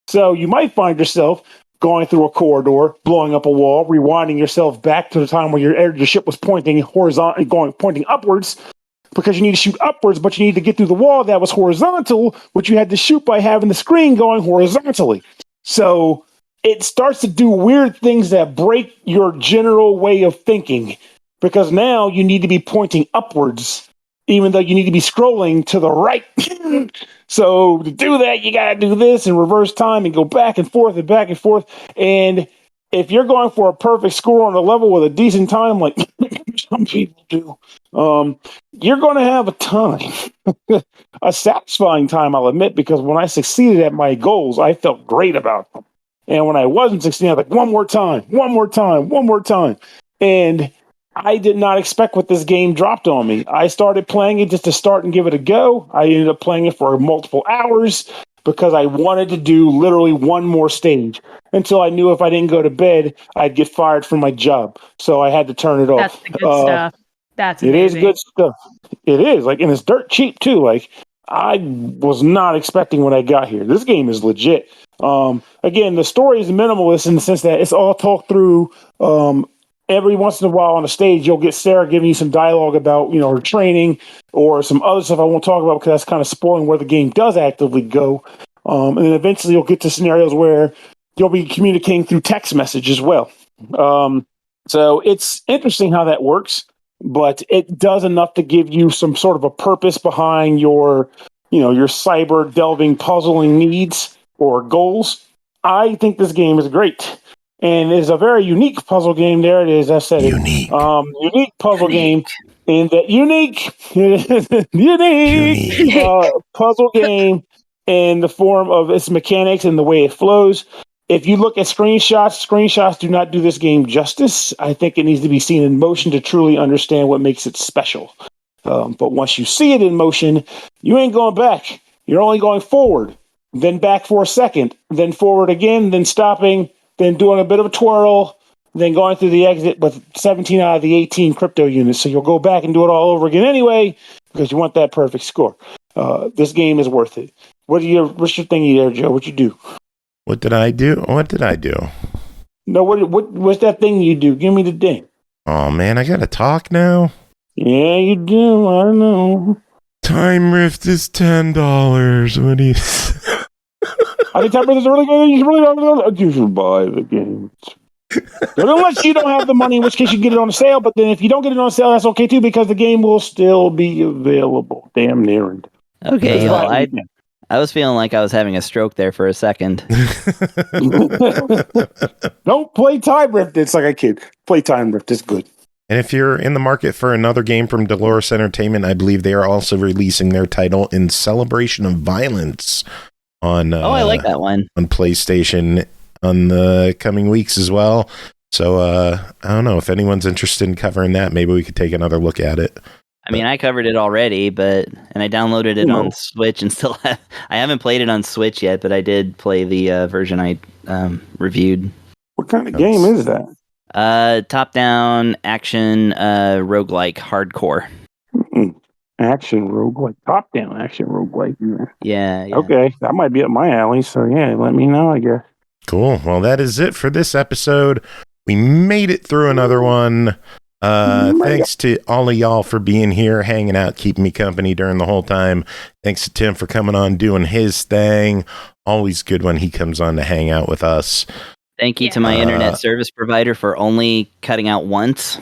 So you might find yourself going through a corridor, blowing up a wall, rewinding yourself back to the time where your ship was pointing pointing upwards, because you need to shoot upwards, but you need to get through the wall that was horizontal, which you had to shoot by having the screen going horizontally. So it starts to do weird things that break your general way of thinking, because now you need to be pointing upwards, even though you need to be scrolling to the right. So to do that, you got to do this in reverse time and go back and forth and back and forth. And if you're going for a perfect score on a level with a decent time, like some people do, you're going to have a time, a satisfying time, I'll admit, because when I succeeded at my goals, I felt great about them. And when I wasn't succeeding, I was like, one more time. And I did not expect what this game dropped on me. I started playing it just to start and give it a go. I ended up playing it for multiple hours because I wanted to do literally one more stage until I knew if I didn't go to bed, I'd get fired from my job. So I had to turn it off.
That's the good stuff. That's amazing.
It is good stuff. It is, and it's dirt cheap too. I was not expecting what I got here. This game is legit. Again, the story is minimalist in the sense that it's all talked through. Every once in a while on the stage, you'll get Sarah giving you some dialogue about, her training or some other stuff I won't talk about because that's kind of spoiling where the game does actively go. And then eventually you'll get to scenarios where you'll be communicating through text message as well. So it's interesting how that works, but it does enough to give you some sort of a purpose behind your cyber delving, puzzling needs or goals. I think this game is great. And it's a very unique puzzle game. There it is. I said
Unique.
it. Unique puzzle game. In that unique puzzle game in the form of its mechanics and the way it flows. If you look at screenshots do not do this game justice. I think it needs to be seen in motion to truly understand what makes it special. But once you see it in motion, you ain't going back. You're only going forward, then back for a second, then forward again, then stopping, then doing a bit of a twirl, then going through the exit with 17 out of the 18 crypto units. So you'll go back and do it all over again anyway because you want that perfect score. This game is worth it. What's your thingy there, Joe? What you do?
What did I do?
No, what's that thing you do? Give me the thing.
Oh, man, I got to talk now?
Yeah, you do. I know.
Time Rift is $10. What do you...
I think Time Rift is really good. You should buy the game. But unless you don't have the money, in which case you get it on sale. But then if you don't get it on sale, that's okay too, because the game will still be available. Damn near.
Okay, y'all. I was feeling like I was having a stroke there for a second.
Don't play Time Rift. It's like a kid. Play Time Rift. It's good.
And if you're in the market for another game from Dolores Entertainment, I believe they are also releasing their title In Celebration of Violence on
I like that one.
On PlayStation on the coming weeks as well. So I don't know if anyone's interested in covering that. Maybe we could take another look at it.
I mean, I covered it already, and I downloaded it on Switch and still I haven't played it on Switch yet, but I did play the version I reviewed.
What kind of game is that?
Top-down action roguelike hardcore.
Action roguelike, top-down action roguelike.
Yeah.
Okay, that might be up my alley. So yeah, let me know, I guess.
Cool. Well, that is it for this episode. We made it through another one. Thanks to all of y'all for being here, hanging out, keeping me company during the whole time. Thanks to Tim for coming on, doing his thing. Always good when he comes on to hang out with us.
Thank you to my internet service provider for only cutting out once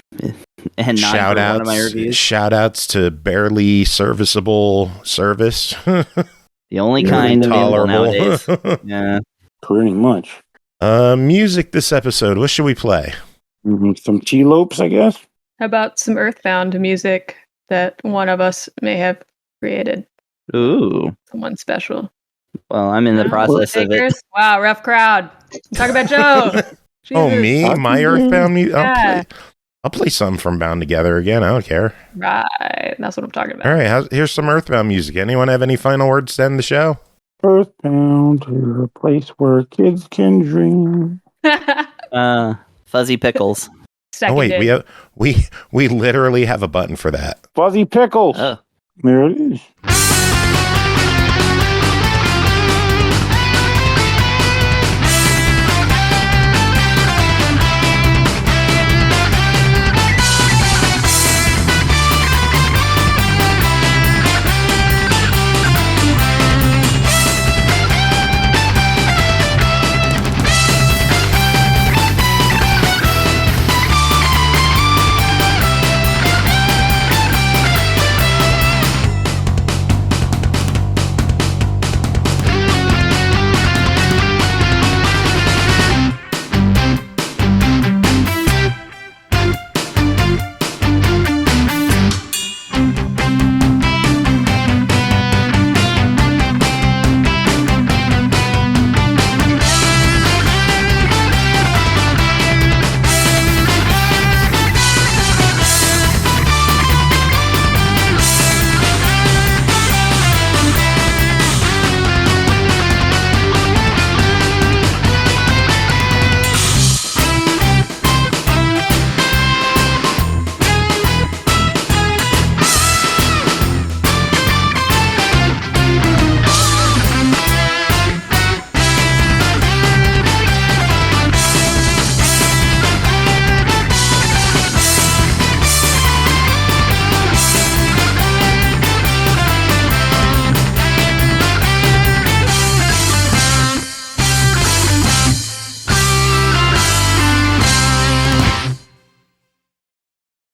and not for one of my reviews.
Shout outs to barely serviceable service.
The only kind available nowadays. Yeah.
Pretty much.
Music this episode. What should we play?
Some T-Lopes, I guess.
How about some EarthBound music that one of us may have created?
Ooh.
Someone special.
Well, I'm in the process of it.
Wow, rough crowd. Talk about Joe.
Oh, me? My EarthBound music?
Yeah.
I'll play something from Bound Together again. I don't care.
Right. That's what I'm talking about.
All right. Here's some EarthBound music. Anyone have any final words to end the show?
EarthBound to a place where kids can dream.
Fuzzy Pickles.
Seconded.
We literally have a button for that.
Fuzzy Pickles.
Oh.
There it is.